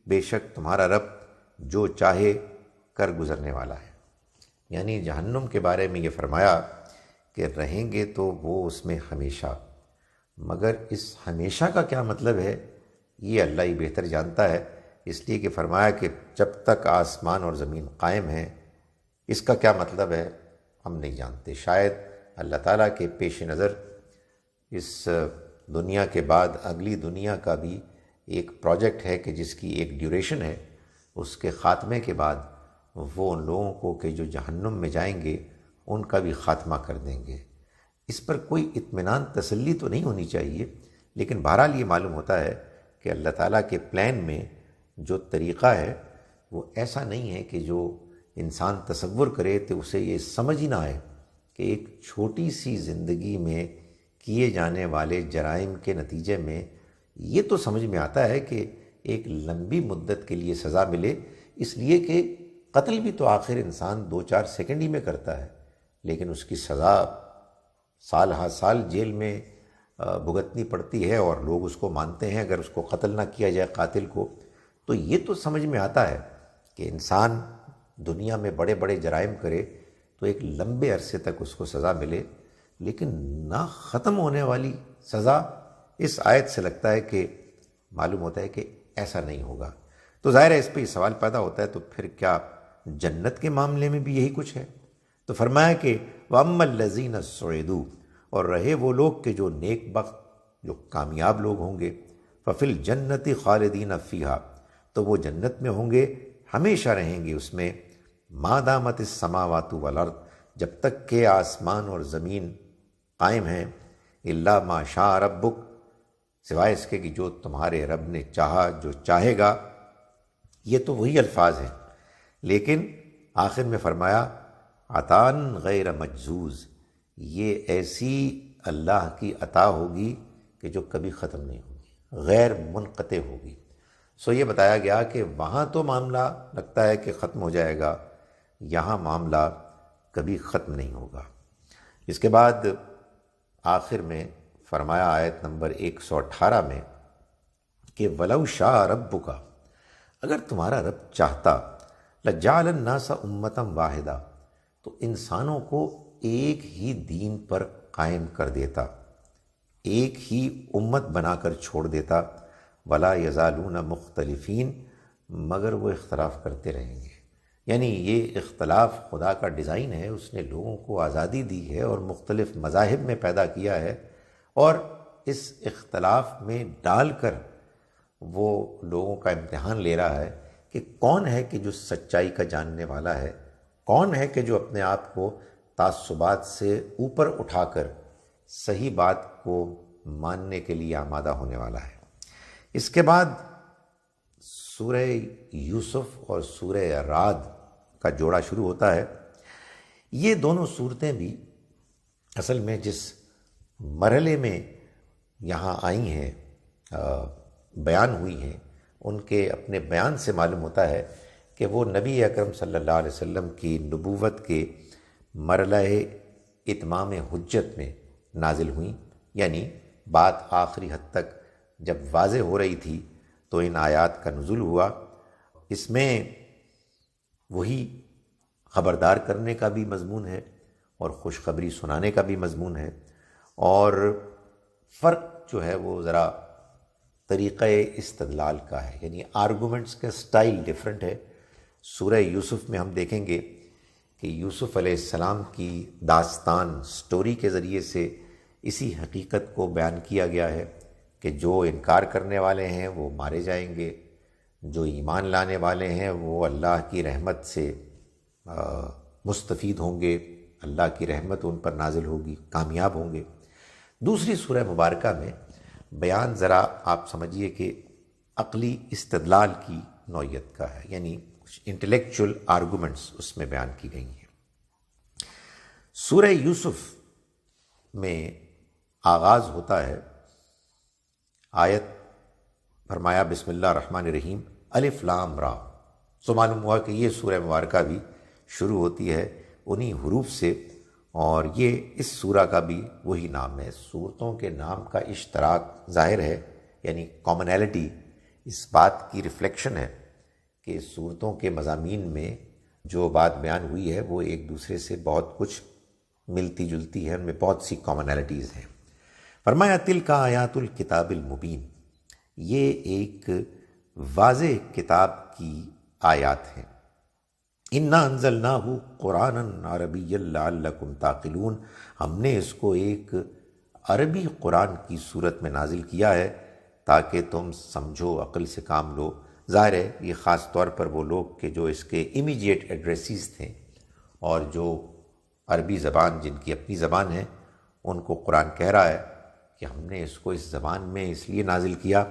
بے شک تمہارا رب جو چاہے کر گزرنے والا ہے۔ یعنی جہنم کے بارے میں یہ فرمایا کہ رہیں گے تو وہ اس میں ہمیشہ، مگر اس ہمیشہ کا کیا مطلب ہے یہ اللہ ہی بہتر جانتا ہے، اس لیے کہ فرمایا کہ جب تک آسمان اور زمین قائم ہیں، اس کا کیا مطلب ہے ہم نہیں جانتے۔ شاید اللہ تعالیٰ کے پیش نظر اس دنیا کے بعد اگلی دنیا کا بھی ایک پروجیکٹ ہے کہ جس کی ایک ڈیوریشن ہے، اس کے خاتمے کے بعد وہ ان لوگوں کو کہ جو جہنم میں جائیں گے ان کا بھی خاتمہ کر دیں گے۔ اس پر کوئی اطمینان، تسلی تو نہیں ہونی چاہیے، لیکن بہرحال یہ معلوم ہوتا ہے کہ اللہ تعالیٰ کے پلان میں جو طریقہ ہے وہ ایسا نہیں ہے کہ جو انسان تصور کرے تو اسے یہ سمجھ ہی نہ آئے کہ ایک چھوٹی سی زندگی میں کیے جانے والے جرائم کے نتیجے میں یہ تو سمجھ میں آتا ہے کہ ایک لمبی مدت کے لیے سزا ملے، اس لیے کہ قتل بھی تو آخر انسان 2-4 سیکنڈ ہی میں کرتا ہے، لیکن اس کی سزا سال ہا سال جیل میں بھگتنی پڑتی ہے اور لوگ اس کو مانتے ہیں اگر اس کو قتل نہ کیا جائے قاتل کو. تو یہ تو سمجھ میں آتا ہے کہ انسان دنیا میں بڑے بڑے جرائم کرے تو ایک لمبے عرصے تک اس کو سزا ملے، لیکن نہ ختم ہونے والی سزا اس آیت سے لگتا ہے کہ معلوم ہوتا ہے کہ ایسا نہیں ہوگا. تو ظاہر ہے اس پہ یہ سوال پیدا ہوتا ہے تو پھر کیا جنت کے معاملے میں بھی یہی کچھ ہے؟ تو فرمایا کہ وَأَمَّا الَّذِينَ سُعِدُوا، اور رہے وہ لوگ کہ جو نیک بخت، جو کامیاب لوگ ہوں گے، فَفِي الْجَنَّةِ خَالِدِينَ فِيهَا، تو وہ جنت میں ہوں گے، ہمیشہ رہیں گے اس میں، مَا دَامَتِ السَّمَاوَاتُ وَالْأَرْضُ، جب تک کہ آسمان اور زمین قائم ہیں، إِلَّا مَا شَاءَ رَبُّكَ، سوائے اس کے کہ جو تمہارے رب نے چاہا، جو چاہے گا. یہ تو وہی الفاظ ہیں، لیکن آخر میں فرمایا عطاً غیر مجزوز، یہ ایسی اللہ کی عطا ہوگی کہ جو کبھی ختم نہیں ہوگی، غیر منقطع ہوگی. سو یہ بتایا گیا کہ وہاں تو معاملہ لگتا ہے کہ ختم ہو جائے گا، یہاں معاملہ کبھی ختم نہیں ہوگا. اس کے بعد آخر میں فرمایا آیت نمبر 118 میں کہ وَلَوْ شَاءَ رَبُّكَ، اگر تمہارا رب چاہتا، لَجَعَلَ النَّاسَ أُمَّةً وَاحِدَةً، تو انسانوں کو ایک ہی دین پر قائم کر دیتا، ایک ہی امت بنا کر چھوڑ دیتا. وَلَا يَزَالُونَ مُخْتَلِفِينَ، مگر وہ اختلاف کرتے رہیں گے. یعنی یہ اختلاف خدا کا ڈیزائن ہے، اس نے لوگوں کو آزادی دی ہے اور مختلف مذاہب میں پیدا کیا ہے، اور اس اختلاف میں ڈال کر وہ لوگوں کا امتحان لے رہا ہے کہ کون ہے کہ جو سچائی کا جاننے والا ہے، کون ہے کہ جو اپنے آپ کو تعصبات سے اوپر اٹھا کر صحیح بات کو ماننے کے لیے آمادہ ہونے والا ہے. اس کے بعد سورہ یوسف اور سورہ رعد کا جوڑا شروع ہوتا ہے. یہ دونوں صورتیں بھی اصل میں جس مرحلے میں یہاں آئی ہیں، بیان ہوئی ہیں، ان کے اپنے بیان سے معلوم ہوتا ہے کہ وہ نبی اکرم صلی اللہ علیہ وسلم کی نبوت کے مرحلہ اتمام حجت میں نازل ہوئیں. یعنی بات آخری حد تک جب واضح ہو رہی تھی تو ان آیات کا نزول ہوا. اس میں وہی خبردار کرنے کا بھی مضمون ہے اور خوشخبری سنانے کا بھی مضمون ہے، اور فرق جو ہے وہ ذرا طریقہ استدلال کا ہے، یعنی آرگومنٹس کا سٹائل ڈیفرنٹ ہے. سورہ یوسف میں ہم دیکھیں گے کہ یوسف علیہ السلام کی داستان سٹوری کے ذریعے سے اسی حقیقت کو بیان کیا گیا ہے کہ جو انکار کرنے والے ہیں وہ مارے جائیں گے، جو ایمان لانے والے ہیں وہ اللہ کی رحمت سے مستفید ہوں گے، اللہ کی رحمت ان پر نازل ہوگی، کامیاب ہوں گے. دوسری سورہ مبارکہ میں بیان ذرا آپ سمجھیے کہ عقلی استدلال کی نوعیت کا ہے، یعنی کچھ انٹلیکچول آرگومنٹس اس میں بیان کی گئی ہیں. سورہ یوسف میں آغاز ہوتا ہے، آیت فرمایا بسم اللہ الرحمن الرحیم الف لام را. سو معلوم ہوا کہ یہ سورہ مبارکہ بھی شروع ہوتی ہے انہی حروف سے، اور یہ اس سورہ کا بھی وہی نام ہے. سورتوں کے نام کا اشتراک ظاہر ہے، یعنی کامنالٹی اس بات کی ریفلیکشن ہے کہ سورتوں کے مضامین میں جو بات بیان ہوئی ہے وہ ایک دوسرے سے بہت کچھ ملتی جلتی ہے، ان میں بہت سی کامنالٹیز ہیں. فرمایا تلک آیات الکتاب المبین، یہ ایک واضح کتاب کی آیات ہیں. انا انزلناہ قرآنا عربیا لعلکم تعقلون، ہم نے اس کو ایک عربی قرآن کی صورت میں نازل کیا ہے تاکہ تم سمجھو، عقل سے کام لو. ظاہر ہے یہ خاص طور پر وہ لوگ کہ جو اس کے امیجیٹ ایڈریسیز تھے اور جو عربی زبان جن کی اپنی زبان ہے، ان کو قرآن کہہ رہا ہے کہ ہم نے اس کو اس زبان میں اس لیے نازل کیا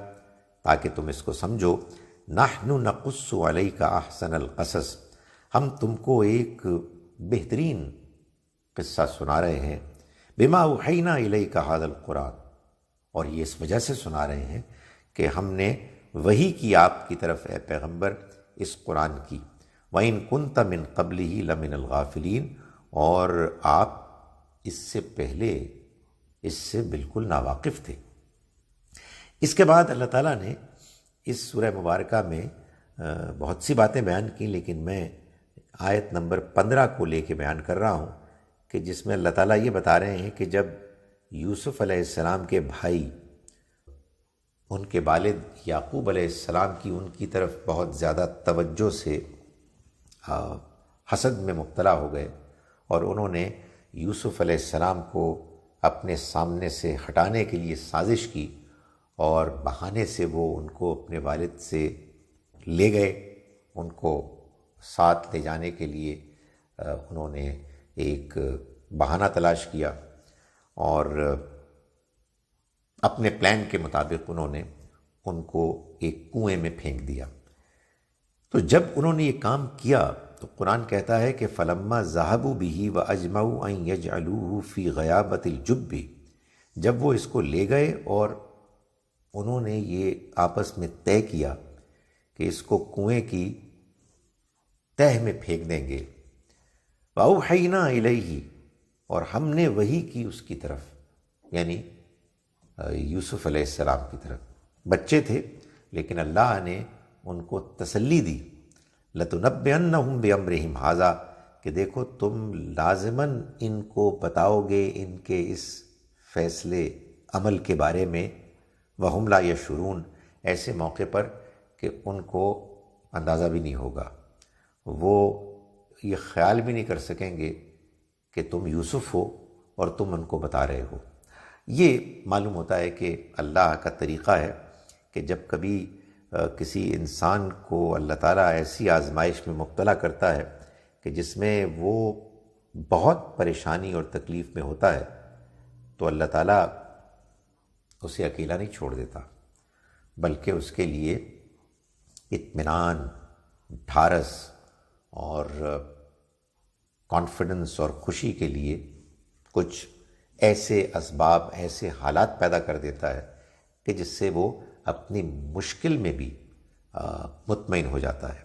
تاکہ تم اس کو سمجھو. نحن نقص علیک احسن القصص، ہم تم کو ایک بہترین قصہ سنا رہے ہیں. بما اوحینا الیک ھذا القرآن، اور یہ اس وجہ سے سنا رہے ہیں کہ ہم نے وحی کی آپ کی طرف اے پیغمبر اس قرآن کی. وَإِن كُنْتَ مِن قَبْلِهِ لَمِنَ الْغَافِلِينَ، اور آپ اس سے پہلے اس سے بالکل ناواقف تھے۔ اس کے بعد اللہ تعالیٰ نے اس سورہ مبارکہ میں بہت سی باتیں بیان کی، لیکن میں آیت نمبر 15 کو لے کے بیان کر رہا ہوں کہ جس میں اللہ تعالیٰ یہ بتا رہے ہیں کہ جب یوسف علیہ السلام کے بھائی ان کے والد یعقوب علیہ السلام کی ان کی طرف بہت زیادہ توجہ سے حسد میں مبتلا ہو گئے اور انہوں نے یوسف علیہ السلام کو اپنے سامنے سے ہٹانے کے لیے سازش کی، اور بہانے سے وہ ان کو اپنے والد سے لے گئے، ان کو ساتھ لے جانے کے لیے انہوں نے ایک بہانہ تلاش کیا اور اپنے پلان کے مطابق انہوں نے ان کو ایک کنویں میں پھینک دیا۔ تو جب انہوں نے یہ کام کیا تو قرآن کہتا ہے کہ فَلَمَّا ذَهَبُوا بِهِ وَأَجْمَعُوا أَن يَجْعَلُوهُ فِي غَيَابَةِ الْجُبِّ، جب وہ اس کو لے گئے اور انہوں نے یہ آپس میں طے کیا کہ اس کو کنویں کی تہہ میں پھینک دیں گے، وَأَوْحَيْنَا إِلَيْهِ، اور ہم نے وحی کی اس کی طرف، یعنی یوسف علیہ السلام کی طرف۔ بچے تھے لیکن اللہ نے ان کو تسلی دی، لَتُنَبِّئَنَّهُمْ بِأَمْرِهِمْ هَذَا، کہ دیکھو تم لازماً ان کو بتاؤ گے ان کے اس فیصلے عمل کے بارے میں، وَهُمْ لَا يَشْعُرُونَ، ایسے موقع پر کہ ان کو اندازہ بھی نہیں ہوگا، وہ یہ خیال بھی نہیں کر سکیں گے کہ تم یوسف ہو اور تم ان کو بتا رہے ہو۔ یہ معلوم ہوتا ہے کہ اللہ کا طریقہ ہے کہ جب کبھی کسی انسان کو اللہ تعالیٰ ایسی آزمائش میں مبتلا کرتا ہے کہ جس میں وہ بہت پریشانی اور تکلیف میں ہوتا ہے، تو اللہ تعالیٰ اسے اکیلا نہیں چھوڑ دیتا، بلکہ اس کے لیے اطمینان، ڈھارس اور کانفیڈنس اور خوشی کے لیے کچھ ایسے اسباب، ایسے حالات پیدا کر دیتا ہے کہ جس سے وہ اپنی مشکل میں بھی مطمئن ہو جاتا ہے۔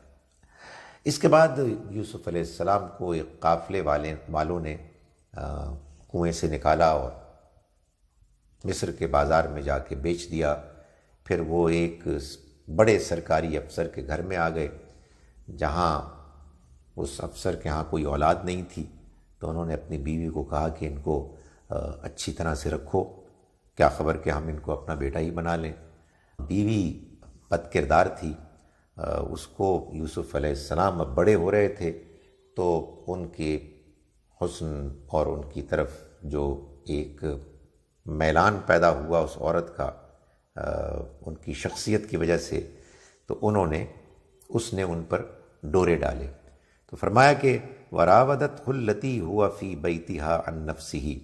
اس کے بعد یوسف علیہ السلام کو ایک قافلے والوں نے کنویں سے نکالا اور مصر کے بازار میں جا کے بیچ دیا۔ پھر وہ ایک بڑے سرکاری افسر کے گھر میں آ گئے، جہاں اس افسر کے ہاں کوئی اولاد نہیں تھی، تو انہوں نے اپنی بیوی کو کہا کہ ان کو اچھی طرح سے رکھو، کیا خبر کہ ہم ان کو اپنا بیٹا ہی بنا لیں۔ بیوی بد کردار تھی، اس کو یوسف علیہ السلام اب بڑے ہو رہے تھے، تو ان کے حسن اور ان کی طرف جو ایک میلان پیدا ہوا اس عورت کا ان کی شخصیت کی وجہ سے، تو اس نے ان پر ڈورے ڈالے۔ تو فرمایا کہ وراودتہ التی ہوا فی بیتہا عن نفسہ،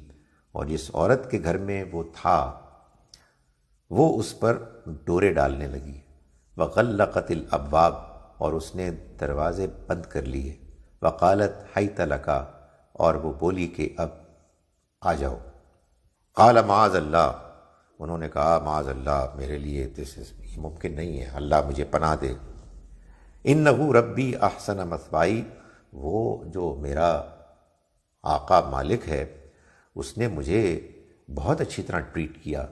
اور جس عورت کے گھر میں وہ تھا وہ اس پر ڈورے ڈالنے لگی، وغلقت الابواب، اور اس نے دروازے بند کر لیے، وقالت حیت لک، اور وہ بولی کہ اب آ جاؤ، قال معاذ اللہ، انہوں نے کہا معاذ اللہ، میرے لیے یہ ممکن نہیں ہے، اللہ مجھے پناہ دے، انہ ربی احسن مثوائی، وہ جو میرا آقا مالک ہے اس نے مجھے بہت اچھی طرح ٹریٹ کیا،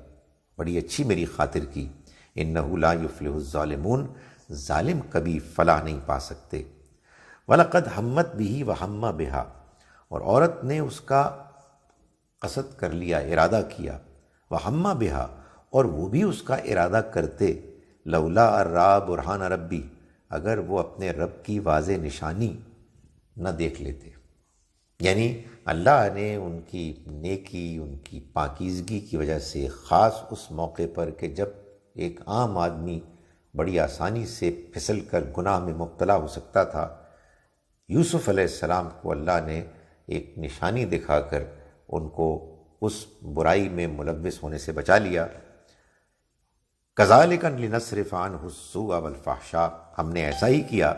بڑی اچھی میری خاطر کی، انہ لا یفلح الظالمون، ظالم کبھی فلاح نہیں پا سکتے، وَلَقَدْ ہمت بِهِ وَهَمَّ بِهَا، اور عورت نے اس کا قصد کر لیا، ارادہ کیا، وَهَمَّ بِهَا، اور وہ بھی اس کا ارادہ کرتے، لولا ارآ برہان ربی، اگر وہ اپنے رب کی واضح نشانی نہ دیکھ لیتے، یعنی اللہ نے ان کی نیکی، ان کی پاکیزگی کی وجہ سے خاص اس موقع پر کہ جب ایک عام آدمی بڑی آسانی سے پھسل کر گناہ میں مبتلا ہو سکتا تھا، یوسف علیہ السلام کو اللہ نے ایک نشانی دکھا کر ان کو اس برائی میں ملوث ہونے سے بچا لیا۔ کذالک لنصرف عنہ السوء والفحشاء، ہم نے ایسا ہی کیا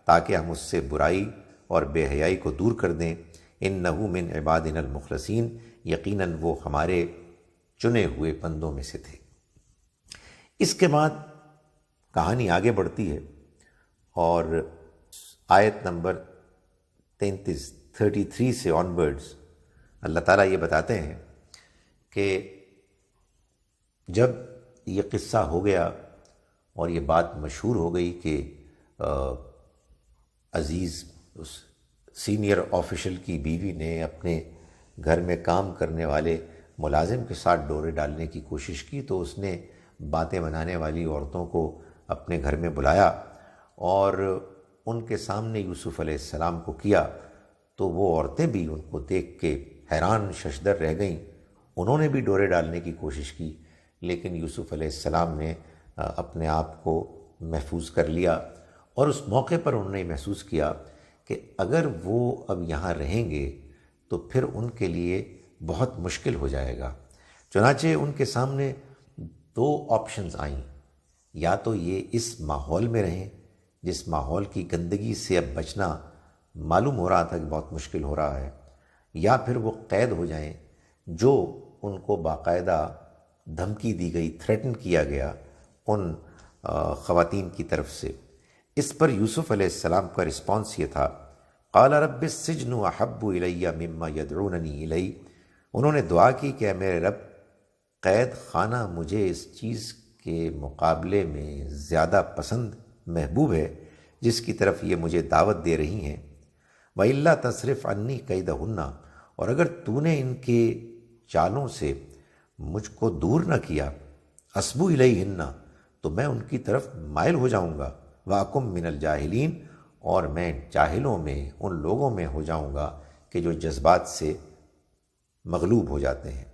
تاکہ ہم اس سے برائی اور بے حیائی کو دور کر دیں، انہ من عبادنا المخلصین، یقیناً وہ ہمارے چنے ہوئے بندوں میں سے تھے۔ اس کے بعد کہانی آگے بڑھتی ہے اور آیت نمبر 33 سے آن ورڈز اللہ تعالیٰ یہ بتاتے ہیں کہ جب یہ قصہ ہو گیا اور یہ بات مشہور ہو گئی کہ عزیز اس سینئر آفیشل کی بیوی نے اپنے گھر میں کام کرنے والے ملازم کے ساتھ ڈورے ڈالنے کی کوشش کی، تو اس نے باتیں بنانے والی عورتوں کو اپنے گھر میں بلایا اور ان کے سامنے یوسف علیہ السلام کو کیا، تو وہ عورتیں بھی ان کو دیکھ کے حیران ششدر رہ گئیں۔ انہوں نے بھی ڈورے ڈالنے کی کوشش کی، لیکن یوسف علیہ السلام نے اپنے آپ کو محفوظ کر لیا، اور اس موقع پر انہوں نے محسوس کیا کہ اگر وہ اب یہاں رہیں گے تو پھر ان کے لیے بہت مشکل ہو جائے گا۔ چنانچہ ان کے سامنے دو آپشنز آئیں، یا تو یہ اس ماحول میں رہیں جس ماحول کی گندگی سے اب بچنا معلوم ہو رہا تھا کہ بہت مشکل ہو رہا ہے، یا پھر وہ قید ہو جائیں، جو ان کو باقاعدہ دھمکی دی گئی، تھریٹن کیا گیا ان خواتین کی طرف سے۔ اس پر یوسف علیہ السلام کا رسپانس یہ تھا، قال رب السجن احب الی مما یدعوننی الی۔ انہوں نے دعا کی کہ اے میرے رب، قید خانہ مجھے اس چیز کے مقابلے میں زیادہ پسند محبوب ہے جس کی طرف یہ مجھے دعوت دے رہی ہیں۔ وَإِلَّا تَصْرِفْ عَنِّي كَيْدَهُنَّ، اور اگر تو نے ان کے چالوں سے مجھ کو دور نہ کیا، اصبو الیہن، تو میں ان کی طرف مائل ہو جاؤں گا، وَأَكُن مِّنَ الْجَاهِلِينَ، اور میں جاہلوں میں، ان لوگوں میں ہو جاؤں گا کہ جو جذبات سے مغلوب ہو جاتے ہیں۔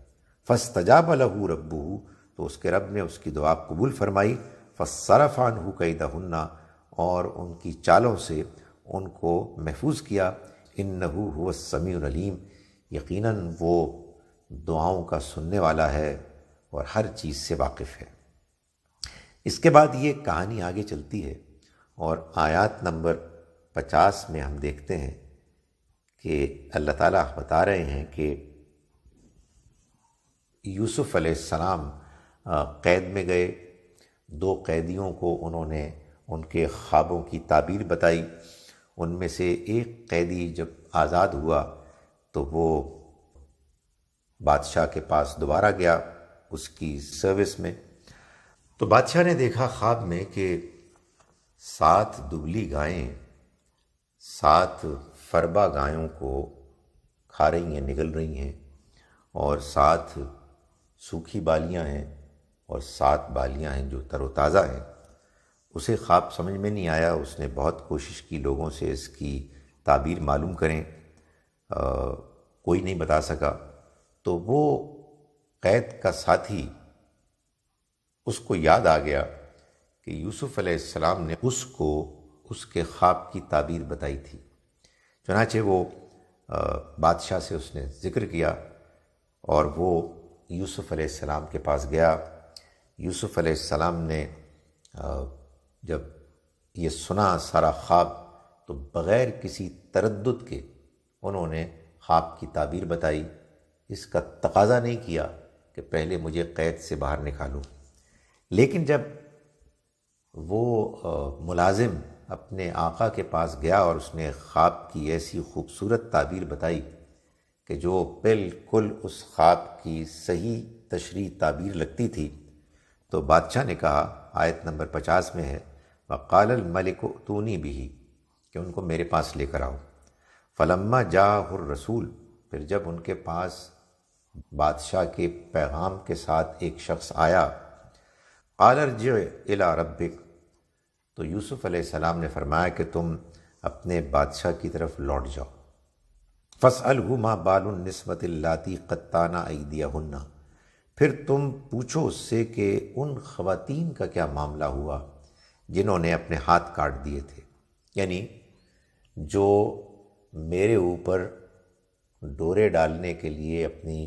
فَاسْتَجَابَ لَهُ رَبُّهُ، تو اس کے رب نے اس کی دعا قبول فرمائی، فَصَرَفَ عَنْهُ كَيْدَهُنَّ، اور ان کی چالوں سے ان کو محفوظ کیا۔ إِنَّهُ هُوَ السَّمِيعُ الْعَلِيمُ، یقیناً وہ دعاؤں کا سننے والا ہے اور ہر چیز سے واقف ہے۔ اس کے بعد یہ کہانی آگے چلتی ہے، اور آیات نمبر 50 میں ہم دیکھتے ہیں کہ اللہ تعالیٰ بتا رہے ہیں کہ یوسف علیہ السلام قید میں گئے، دو قیدیوں کو انہوں نے ان کے خوابوں کی تعبیر بتائی۔ ان میں سے ایک قیدی جب آزاد ہوا تو وہ بادشاہ کے پاس دوبارہ گیا اس کی سروس میں، تو بادشاہ نے دیکھا خواب میں کہ 7 دبلی گائیں 7 فربا گایوں کو کھا رہی ہیں، نگل رہی ہیں، اور 7 سوکھی بالیاں ہیں اور 7 بالیاں ہیں جو تر و تازہ ہیں۔ اسے خواب سمجھ میں نہیں آیا، اس نے بہت کوشش کی لوگوں سے اس کی تعبیر معلوم کریں، کوئی نہیں بتا سکا۔ تو وہ قید کا ساتھی، اس کو یاد آ گیا کہ یوسف علیہ السلام نے اس کو اس کے خواب کی تعبیر بتائی تھی۔ چنانچہ وہ بادشاہ سے اس نے ذکر کیا، اور وہ یوسف علیہ السلام کے پاس گیا۔ یوسف علیہ السلام نے جب یہ سنا سارا خواب، تو بغیر کسی تردد کے انہوں نے خواب کی تعبیر بتائی۔ اس کا تقاضا نہیں کیا کہ پہلے مجھے قید سے باہر نکالو، لیکن جب وہ ملازم اپنے آقا کے پاس گیا اور اس نے خواب کی ایسی خوبصورت تعبیر بتائی کہ جو بالکل اس خواب کی صحیح تشریح تعبیر لگتی تھی، تو بادشاہ نے کہا، آیت نمبر 50 میں ہے، وَقَالَ الْمَلِكُ ائْتُونِي بِهِ، کہ ان کو میرے پاس لے کر آؤ۔ فَلَمَّا جَاءَهُ الرَّسُولُ، پھر جب ان کے پاس بادشاہ کے پیغام کے ساتھ ایک شخص آیا، قَالَ ارْجِعْ إِلَىٰ رَبِّكَ، تو یوسف علیہ السلام نے فرمایا کہ تم اپنے بادشاہ کی طرف لوٹ جاؤ۔ فَاسْأَلْهُ مَا بَالُ النِّسْوَةِ اللَّاتِي قَطَّعْنَ أَيْدِيَهُنَّ، پھر تم پوچھو اس سے کہ ان خواتین کا کیا معاملہ ہوا جنہوں نے اپنے ہاتھ کاٹ دیے تھے، یعنی جو میرے اوپر ڈورے ڈالنے کے لیے اپنی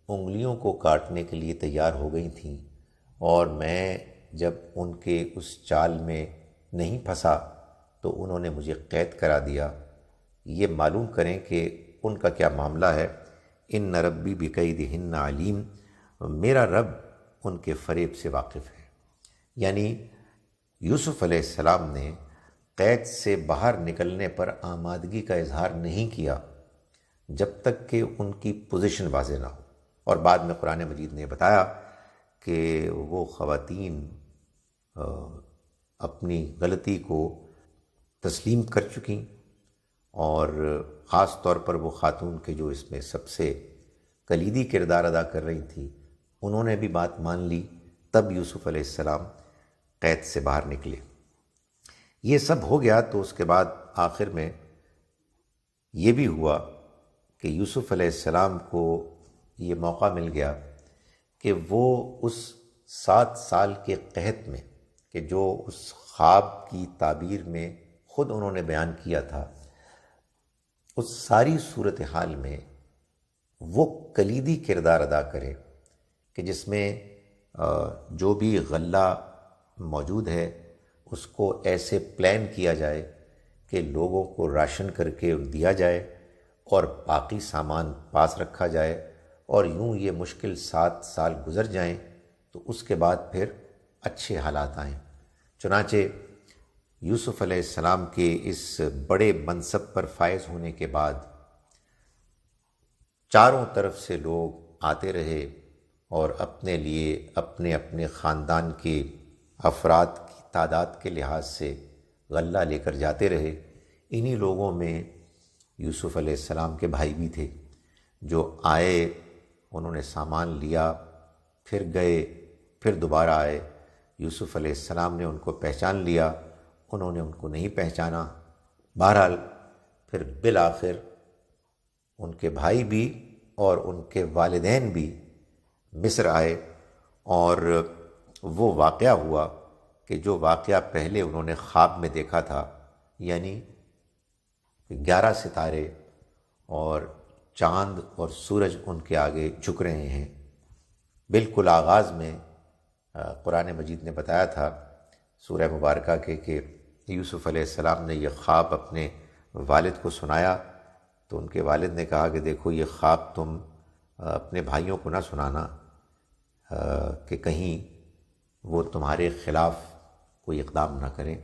انگلیوں کو کاٹنے کے لیے تیار ہو گئی تھیں، اور میں جب ان کے اس چال میں نہیں پھنسا تو انہوں نے مجھے قید کرا دیا۔ یہ معلوم کریں کہ ان کا کیا معاملہ ہے۔ ان ربی بکیدہن علیم، میرا رب ان کے فریب سے واقف ہے۔ یعنی یوسف علیہ السلام نے قید سے باہر نکلنے پر آمادگی کا اظہار نہیں کیا جب تک کہ ان کی پوزیشن واضح نہ ہو، اور بعد میں قرآن مجید نے بتایا کہ وہ خواتین اپنی غلطی کو تسلیم کر چکیں، اور خاص طور پر وہ خاتون کے جو اس میں سب سے کلیدی کردار ادا کر رہی تھیں، انہوں نے بھی بات مان لی۔ تب یوسف علیہ السلام قید سے باہر نکلے۔ یہ سب ہو گیا تو اس کے بعد آخر میں یہ بھی ہوا کہ یوسف علیہ السلام کو یہ موقع مل گیا کہ وہ اس 7 سال کے قحط میں، کہ جو اس خواب کی تعبیر میں خود انہوں نے بیان کیا تھا، اس ساری صورتحال میں وہ کلیدی کردار ادا کرے کہ جس میں جو بھی غلہ موجود ہے اس کو ایسے پلان کیا جائے کہ لوگوں کو راشن کر کے دیا جائے اور باقی سامان پاس رکھا جائے، اور یوں یہ مشکل 7 سال گزر جائیں تو اس کے بعد پھر اچھے حالات آئیں۔ چنانچہ یوسف علیہ السلام کے اس بڑے منصب پر فائز ہونے کے بعد چاروں طرف سے لوگ آتے رہے اور اپنے لیے اپنے اپنے خاندان کے افراد کی تعداد کے لحاظ سے غلہ لے کر جاتے رہے۔ انہی لوگوں میں یوسف علیہ السلام کے بھائی بھی تھے جو آئے، انہوں نے سامان لیا، پھر گئے، پھر دوبارہ آئے۔ یوسف علیہ السلام نے ان کو پہچان لیا، انہوں نے ان کو نہیں پہچانا۔ بہرحال پھر بالآخر ان کے بھائی بھی اور ان کے والدین بھی مصر آئے، اور وہ واقعہ ہوا کہ جو واقعہ پہلے انہوں نے خواب میں دیکھا تھا، یعنی 11 ستارے اور چاند اور سورج ان کے آگے جھک رہے ہیں۔ بالکل آغاز میں قرآن مجید نے بتایا تھا سورہ مبارکہ کے کہ یوسف علیہ السلام نے یہ خواب اپنے والد کو سنایا، تو ان کے والد نے کہا کہ دیکھو یہ خواب تم اپنے بھائیوں کو نہ سنانا کہ کہیں وہ تمہارے خلاف کوئی اقدام نہ کریں،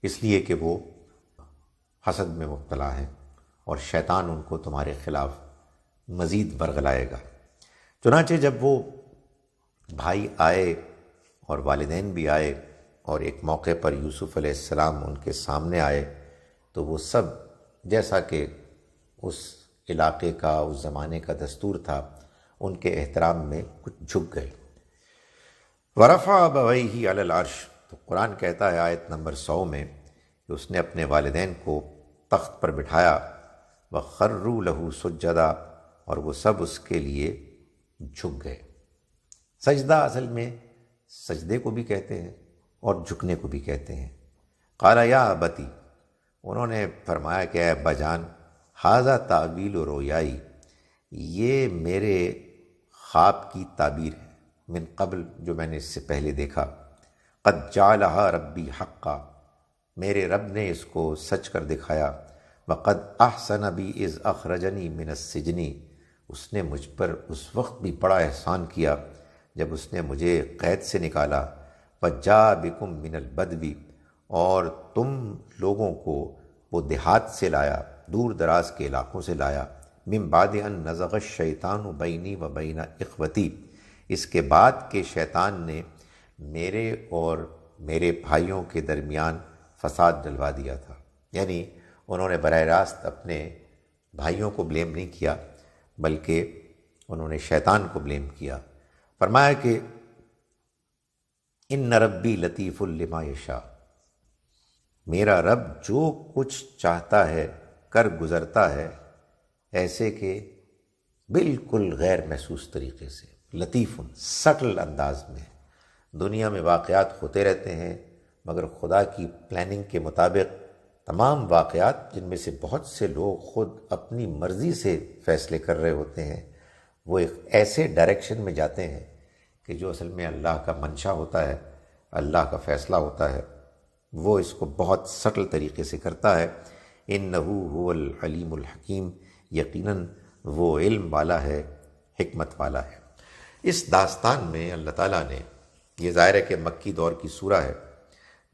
اس لیے کہ وہ حسد میں مبتلا ہے اور شیطان ان کو تمہارے خلاف مزید برگلائے گا۔ چنانچہ جب وہ بھائی آئے اور والدین بھی آئے اور ایک موقع پر یوسف علیہ السلام ان کے سامنے آئے، تو وہ سب جیسا کہ اس علاقے کا، اس زمانے کا دستور تھا، ان کے احترام میں کچھ جھک گئے۔ ورفع ابویہ علی العرش، تو قرآن کہتا ہے آیت نمبر 100 میں کہ اس نے اپنے والدین کو تخت پر بٹھایا، وخروا لہ سجدا، اور وہ سب اس کے لیے جھک گئے۔ سجدہ اصل میں سجدے کو بھی کہتے ہیں اور جھکنے کو بھی کہتے ہیں۔ قال یا ابتی، انہوں نے فرمایا کہ اے ابا جان، ھذا تعویل رؤیائی، یہ میرے خواب کی تعبیر ہے، من قبل، جو میں نے اس سے پہلے دیکھا، قد جعلھا ربی حقا، میرے رب نے اس کو سچ کر دکھایا، وقد احسن بی اذ اخرجنی من السجن، اس نے مجھ پر اس وقت بھی بڑا احسان کیا جب اس نے مجھے قید سے نکالا، وجاء بکم من البدو، اور تم لوگوں کو وہ دیہات سے لایا، دور دراز کے علاقوں سے لایا، من بعد ان نزغ الشیطان بینی و بین اخوتی، اس کے بعد کہ شیطان نے میرے اور میرے بھائیوں کے درمیان فساد ڈلوا دیا تھا۔ یعنی انہوں نے براہ راست اپنے بھائیوں کو بلیم نہیں کیا، بلکہ انہوں نے شیطان کو بلیم کیا۔ فرمایا کہ ان ربی لطیف لما یشاء، میرا رب جو کچھ چاہتا ہے کر گزرتا ہے، ایسے کہ بالکل غیر محسوس طریقے سے، لطیف، سٹل انداز میں۔ دنیا میں واقعات ہوتے رہتے ہیں، مگر خدا کی پلاننگ کے مطابق تمام واقعات، جن میں سے بہت سے لوگ خود اپنی مرضی سے فیصلے کر رہے ہوتے ہیں، وہ ایک ایسے ڈائریکشن میں جاتے ہیں کہ جو اصل میں اللہ کا منشا ہوتا ہے، اللہ کا فیصلہ ہوتا ہے، وہ اس کو بہت سٹل طریقے سے کرتا ہے۔ انہ هو العلیم الحکیم، یقیناً وہ علم والا ہے، حکمت والا ہے۔ اس داستان میں اللہ تعالیٰ نے، یہ ظاہر ہے کہ مکی دور کی سورہ ہے،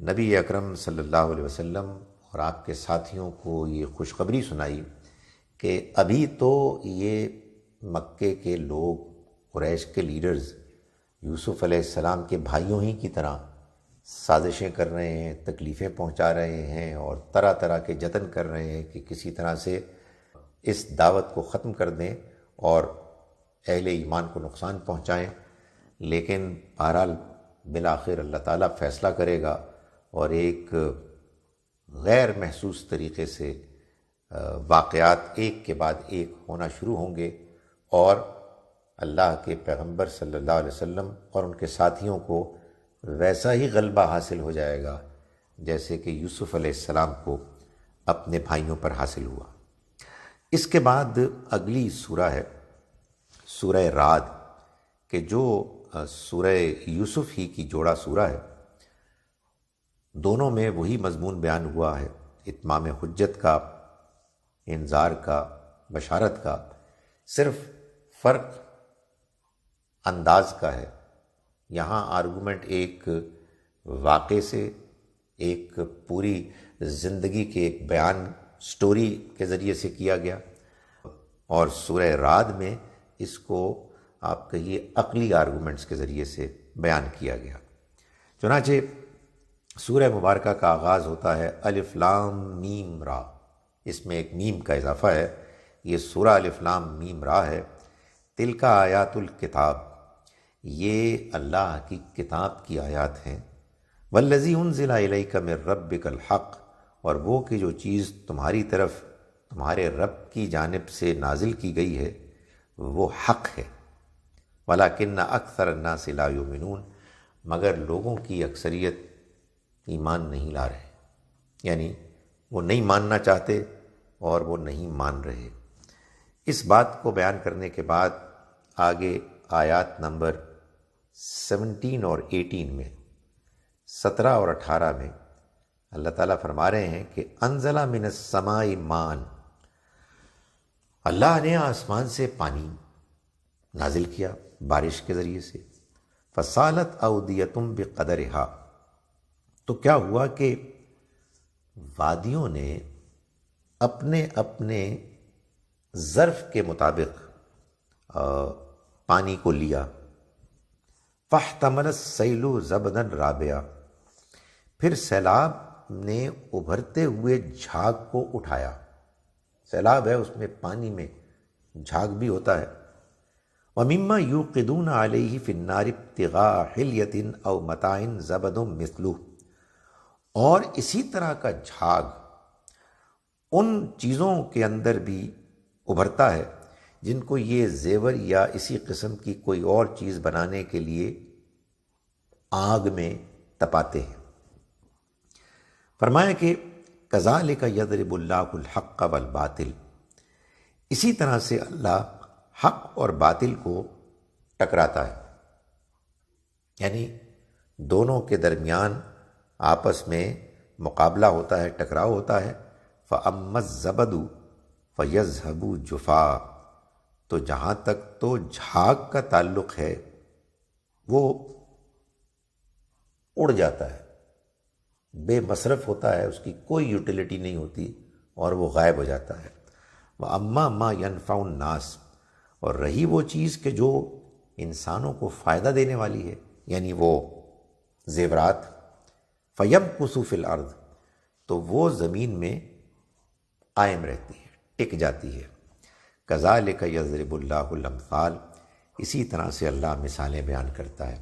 نبی اکرم صلی اللہ علیہ وسلم اور آپ کے ساتھیوں کو یہ خوشخبری سنائی کہ ابھی تو یہ مکے کے لوگ، قریش کے لیڈرز، یوسف علیہ السلام کے بھائیوں ہی کی طرح سازشیں کر رہے ہیں، تکلیفیں پہنچا رہے ہیں اور طرح طرح کے جتن کر رہے ہیں کہ کسی طرح سے اس دعوت کو ختم کر دیں اور اہل ایمان کو نقصان پہنچائیں۔ لیکن بہرحال بالآخر اللہ تعالیٰ فیصلہ کرے گا اور ایک غیر محسوس طریقے سے واقعات ایک کے بعد ایک ہونا شروع ہوں گے اور اللہ کے پیغمبر صلی اللہ علیہ وسلم اور ان کے ساتھیوں کو ویسا ہی غلبہ حاصل ہو جائے گا جیسے کہ یوسف علیہ السلام کو اپنے بھائیوں پر حاصل ہوا۔ اس کے بعد اگلی سورہ ہے سورہ رعد، کہ جو سورہ یوسف ہی کی جوڑا سورہ ہے۔ دونوں میں وہی مضمون بیان ہوا ہے، اتمام حجت کا، انذار کا، بشارت کا، صرف فرق انداز کا ہے۔ یہاں آرگومنٹ ایک واقعے سے، ایک پوری زندگی کے ایک بیان سٹوری کے ذریعے سے کیا گیا، اور سورہ رعد میں اس کو آپ کہیے عقلی آرگومنٹس کے ذریعے سے بیان کیا گیا۔ چنانچہ سورہ مبارکہ کا آغاز ہوتا ہے الف لام میم را، اس میں ایک میم کا اضافہ ہے، یہ سورہ الف لام میم را ہے۔ تلک آیات الکتاب، یہ اللہ کی کتاب کی آیات ہیں۔ والذی انزل الیک من ربک الحق، اور وہ کہ جو چیز تمہاری طرف تمہارے رب کی جانب سے نازل کی گئی ہے وہ حق ہے۔ ولیکن اکثر الناس لا یؤمنون، مگر لوگوں کی اکثریت ایمان نہیں لا رہے، یعنی وہ نہیں ماننا چاہتے اور وہ نہیں مان رہے۔ اس بات کو بیان کرنے کے بعد آگے آیات نمبر 17 اور 18 میں، 17 اور 18 میں اللہ تعالیٰ فرما رہے ہیں کہ انزل من السماء ماء، اللہ نے آسمان سے پانی نازل کیا بارش کے ذریعے سے۔ فصالت اودیۃ بقدرہا، تو کیا ہوا کہ وادیوں نے اپنے اپنے ظرف کے مطابق پانی کو لیا۔ فاحتمل السیل زبدا رابیا، پھر سیلاب نے ابھرتے ہوئے جھاگ کو اٹھایا۔ سیلاب ہے، اس میں پانی میں جھاگ بھی ہوتا ہے۔ وَمِمَّا يُوقِدُونَ عَلَيْهِ فِي النَّارِ ابْتِغَاءَ حِلْيَةٍ أَوْ مَتَاعٍ زَبَدٌ مِثْلُهُ، اور اسی طرح کا جھاگ ان چیزوں کے اندر بھی ابھرتا ہے جن کو یہ زیور یا اسی قسم کی کوئی اور چیز بنانے کے لیے آگ میں تپاتے ہیں۔ فرمایا کہ کذالک یضرب اللہ الحق والباطل، اسی طرح سے اللہ حق اور باطل کو ٹکراتا ہے، یعنی دونوں کے درمیان آپس میں مقابلہ ہوتا ہے، ٹکراؤ ہوتا ہے۔ فَأَمَّا الزَّبَدُ فَيَذْهَبُ جُفَاءً، تو جہاں تک تو جھاگ کا تعلق ہے وہ اڑ جاتا ہے، بے مصرف ہوتا ہے، اس کی کوئی یوٹیلیٹی نہیں ہوتی اور وہ غائب ہو جاتا ہے۔ وَأَمَّا مَا يَنْفَعُ النَّاسَ، اور رہی وہ چیز کہ جو انسانوں کو فائدہ دینے والی ہے، یعنی وہ زیورات، فَيَمْكُثُ فِي الْأَرْضِ، تو وہ زمین میں قائم رہتی ہے، ٹک جاتی ہے۔ کذالک یضرب اللہ الامثال، اسی طرح سے اللہ مثالیں بیان کرتا ہے،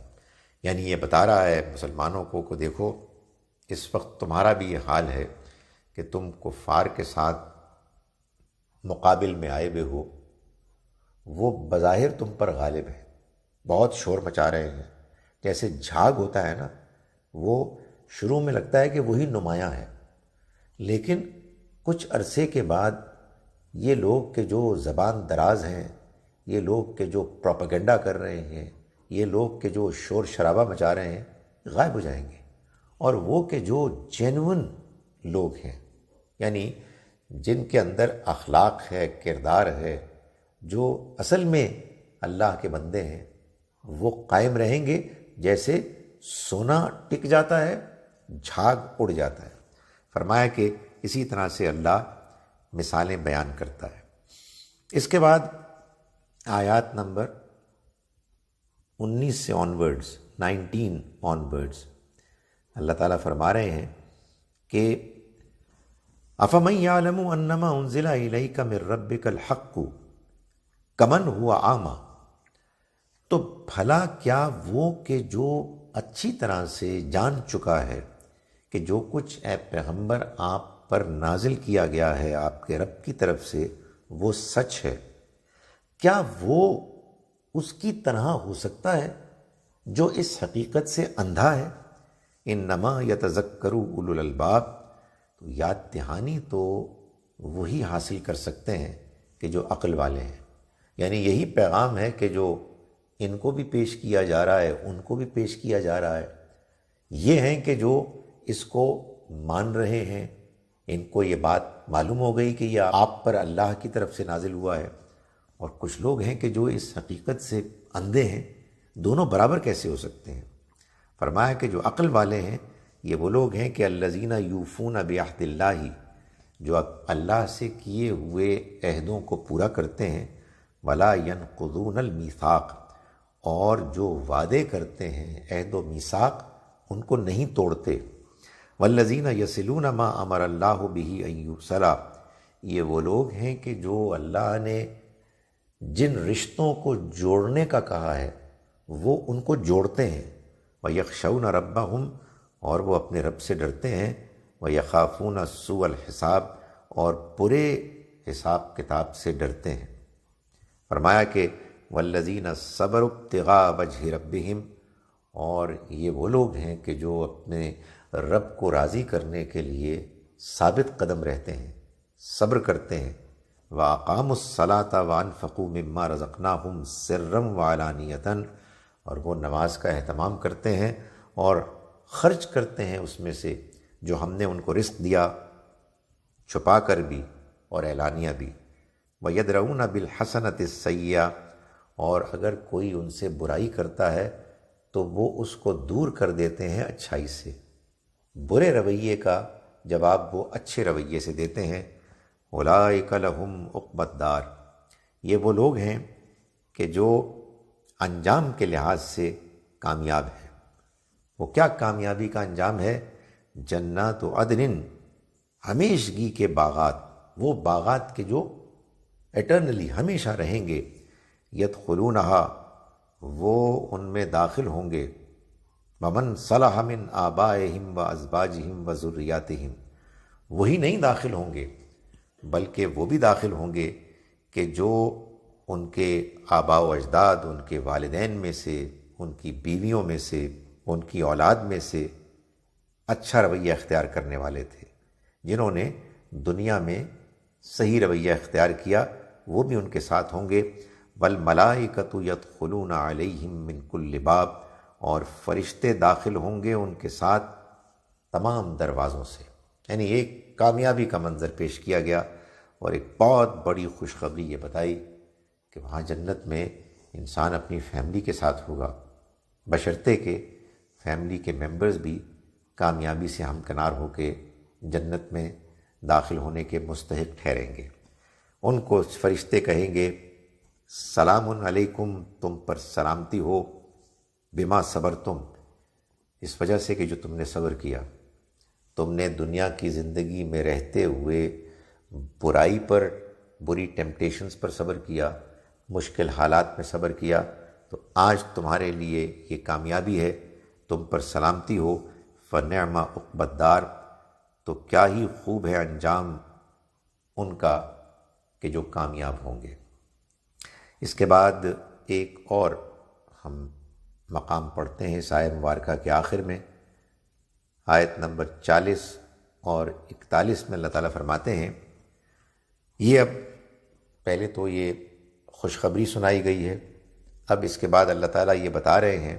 یعنی یہ بتا رہا ہے مسلمانوں کو دیکھو اس وقت تمہارا بھی یہ حال ہے کہ تم کفار کے ساتھ مقابل میں آئے ہوئے ہو، وہ بظاہر تم پر غالب ہیں، بہت شور مچا رہے ہیں، جیسے جھاگ ہوتا ہے نا، وہ شروع میں لگتا ہے کہ وہی نمایاں ہے، لیکن کچھ عرصے کے بعد یہ لوگ کہ جو زبان دراز ہیں، یہ لوگ کہ جو پروپیگنڈا کر رہے ہیں، یہ لوگ کہ جو شور شرابہ مچا رہے ہیں، غائب ہو جائیں گے، اور وہ کہ جو جینون لوگ ہیں، یعنی جن کے اندر اخلاق ہے، کردار ہے، جو اصل میں اللہ کے بندے ہیں، وہ قائم رہیں گے، جیسے سونا ٹک جاتا ہے، جھاگ اڑ جاتا ہے۔ فرمایا کہ اسی طرح سے اللہ مثالیں بیان کرتا ہے۔ اس کے بعد آیات نمبر 19 سے آنورڈز، 19 آنورڈز اللہ تعالیٰ فرما رہے ہیں کہ افمن یعلم انما انزل الیک من ربک الحق کمن ہوا اعمی، تو بھلا کیا وہ کہ جو اچھی طرح سے جان چکا ہے کہ جو کچھ اے پیغمبر آپ پر نازل کیا گیا ہے آپ کے رب کی طرف سے وہ سچ ہے، کیا وہ اس کی طرح ہو سکتا ہے جو اس حقیقت سے اندھا ہے؟ انما یتذکر اولو الالباب، تو یاد دہانی تو وہی حاصل کر سکتے ہیں کہ جو عقل والے ہیں. یعنی یہی پیغام ہے کہ جو ان کو بھی پیش کیا جا رہا ہے ان کو بھی پیش کیا جا رہا ہے. یہ ہیں کہ جو اس کو مان رہے ہیں، ان کو یہ بات معلوم ہو گئی کہ یہ آپ پر اللہ کی طرف سے نازل ہوا ہے، اور کچھ لوگ ہیں کہ جو اس حقیقت سے اندھے ہیں. دونوں برابر کیسے ہو سکتے ہیں؟ فرمایا کہ جو عقل والے ہیں یہ وہ لوگ ہیں کہ الذین یوفون بعہد اللہ، جو اللہ سے کیے ہوئے عہدوں کو پورا کرتے ہیں، ولا ینقضون المیثاق، اور جو وعدے کرتے ہیں عہد و میثاق ان کو نہیں توڑتے. والذین یصلون ما امر اللہ بہ ان یوصل، یہ وہ لوگ ہیں کہ جو اللہ نے جن رشتوں کو جوڑنے کا کہا ہے وہ ان کو جوڑتے ہیں. وَيَخْشَوْنَ رَبَّهُمْ، اور وہ اپنے رب سے ڈرتے ہیں. وَيَخَافُونَ سُوءَ الْحِسَابِ، اور برے حساب کتاب سے ڈرتے ہیں. فرمایا کہ وَالَّذِينَ صَبَرُوا ابْتِغَاءَ وَجْهِ رَبِّهِمْ، اور یہ وہ لوگ ہیں کہ جو اپنے رب کو راضی کرنے کے لیے ثابت قدم رہتے ہیں، صبر کرتے ہیں. وَأَقَامُوا الصَّلَاةَ وَأَنفَقُوا مِمَّا رَزَقْنَاهُمْ سِرًّا وَعَلَانِيَةً، اور وہ نماز کا اہتمام کرتے ہیں اور خرچ کرتے ہیں اس میں سے جو ہم نے ان کو رزق دیا، چھپا کر بھی اور اعلانیہ بھی. وَيَدْرَؤُونَ بِالْحَسَنَةِ السَّيِّئَةِ، اور اگر کوئی ان سے برائی کرتا ہے تو وہ اس کو دور کر دیتے ہیں اچھائی سے. برے رویے کا جواب وہ اچھے رویے سے دیتے ہیں. اولئک لہم عقبی الدار، یہ وہ لوگ ہیں کہ جو انجام کے لحاظ سے کامیاب ہے. وہ کیا کامیابی کا انجام ہے؟ جنات عدن، ہمیشگی کے باغات، وہ باغات کے جو ایٹرنلی ہمیشہ رہیں گے. یدخلونہا، وہ ان میں داخل ہوں گے. ومن صلح من آبائہم وازواجہم وذریاتہم، وہی نہیں داخل ہوں گے بلکہ وہ بھی داخل ہوں گے کہ جو ان کے آباء و اجداد، ان کے والدین میں سے، ان کی بیویوں میں سے، ان کی اولاد میں سے اچھا رویہ اختیار کرنے والے تھے، جنہوں نے دنیا میں صحیح رویہ اختیار کیا، وہ بھی ان کے ساتھ ہوں گے. والملائکۃ یدخلون علیہم من کل باب، اور فرشتے داخل ہوں گے ان کے ساتھ تمام دروازوں سے. یعنی ایک کامیابی کا منظر پیش کیا گیا، اور ایک بہت بڑی خوشخبری یہ بتائی کہ وہاں جنت میں انسان اپنی فیملی کے ساتھ ہوگا، بشرطے کہ فیملی کے ممبرز بھی کامیابی سے ہمکنار ہو کے جنت میں داخل ہونے کے مستحق ٹھہریں گے. ان کو فرشتے کہیں گے سلام علیکم، تم پر سلامتی ہو، بما صبرتم، اس وجہ سے کہ جو تم نے صبر کیا. تم نے دنیا کی زندگی میں رہتے ہوئے برائی پر، بری ٹیمپٹیشنز پر صبر کیا، مشکل حالات میں صبر کیا، تو آج تمہارے لیے یہ کامیابی ہے، تم پر سلامتی ہو. فنعم عقبی الدار، تو کیا ہی خوب ہے انجام ان کا کہ جو کامیاب ہوں گے. اس کے بعد ایک اور ہم مقام پڑھتے ہیں اس آیت مبارکہ کے آخر میں، آیت نمبر 40 اور 41 میں اللہ تعالیٰ فرماتے ہیں. یہ اب پہلے تو یہ خوشخبری سنائی گئی ہے، اب اس کے بعد اللہ تعالیٰ یہ بتا رہے ہیں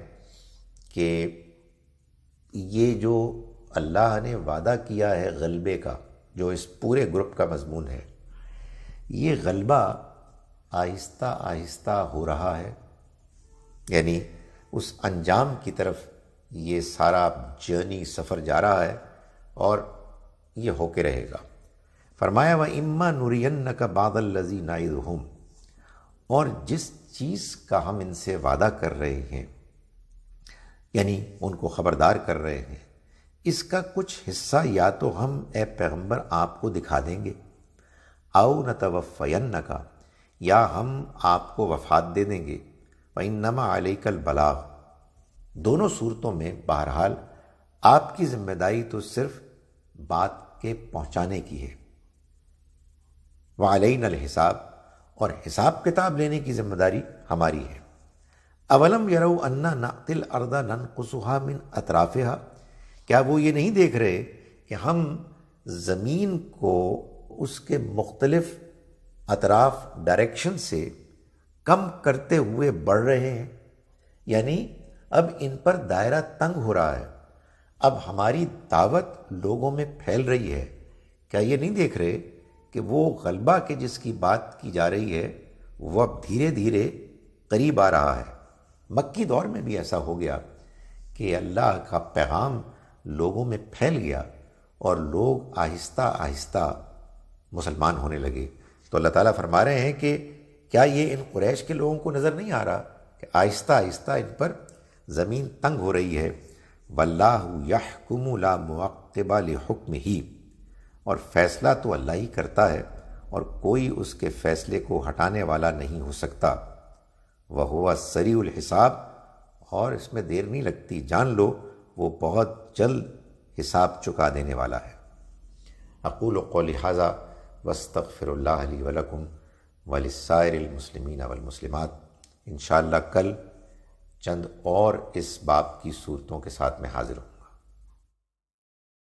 کہ یہ جو اللہ نے وعدہ کیا ہے غلبے کا، جو اس پورے گروپ کا مضمون ہے، یہ غلبہ آہستہ آہستہ ہو رہا ہے. یعنی اس انجام کی طرف یہ سارا جرنی، سفر جا رہا ہے، اور یہ ہو کے رہے گا. فرمایا وَإِمَّا نُرِيَنَّكَ بَعْضَ الَّذِي نَعِدُهُمْ، اور جس چیز کا ہم ان سے وعدہ کر رہے ہیں، یعنی ان کو خبردار کر رہے ہیں، اس کا کچھ حصہ یا تو ہم اے پیغمبر آپ کو دکھا دیں گے، او نتوفینک، یا ہم آپ کو وفات دے دیں گے، وَإِنَّمَا عَلَيْكَ الْبَلَاغُ، دونوں صورتوں میں بہرحال آپ کی ذمہ داری تو صرف بات کے پہنچانے کی ہے، وَعَلَيْنَا الْحِسَابُ، اور حساب کتاب لینے کی ذمہ داری ہماری ہے۔ اولم یروا انا نأتی الارض ننقصها من اطرافها، کیا وہ یہ نہیں دیکھ رہے کہ ہم زمین کو اس کے مختلف اطراف ڈائریکشن سے کم کرتے ہوئے بڑھ رہے ہیں، یعنی اب ان پر دائرہ تنگ ہو رہا ہے، اب ہماری دعوت لوگوں میں پھیل رہی ہے، کیا یہ نہیں دیکھ رہے کہ وہ غلبہ کے جس کی بات کی جا رہی ہے وہ اب دھیرے دھیرے قریب آ رہا ہے۔ مکی دور میں بھی ایسا ہو گیا کہ اللہ کا پیغام لوگوں میں پھیل گیا اور لوگ آہستہ آہستہ مسلمان ہونے لگے۔ تو اللہ تعالیٰ فرما رہے ہیں کہ کیا یہ ان قریش کے لوگوں کو نظر نہیں آ رہا کہ آہستہ آہستہ ان پر زمین تنگ ہو رہی ہے؟ وَاللَّهُ يَحْكُمُ لَا مُعَقِّبَ لِحُكْمِهِ، اور فیصلہ تو اللہ ہی کرتا ہے اور کوئی اس کے فیصلے کو ہٹانے والا نہیں ہو سکتا۔ وَهُوَ سَرِيعُ الْحِسَابِ، اور اس میں دیر نہیں لگتی، جان لو وہ بہت جلد حساب چکا دینے والا ہے۔ اقول قولی ھذا واستغفر اللہ لی ولکم ولسائر المسلمین والمسلمات۔ انشاءاللہ کل چند اور اس باب کی صورتوں کے ساتھ میں حاضر ہوں۔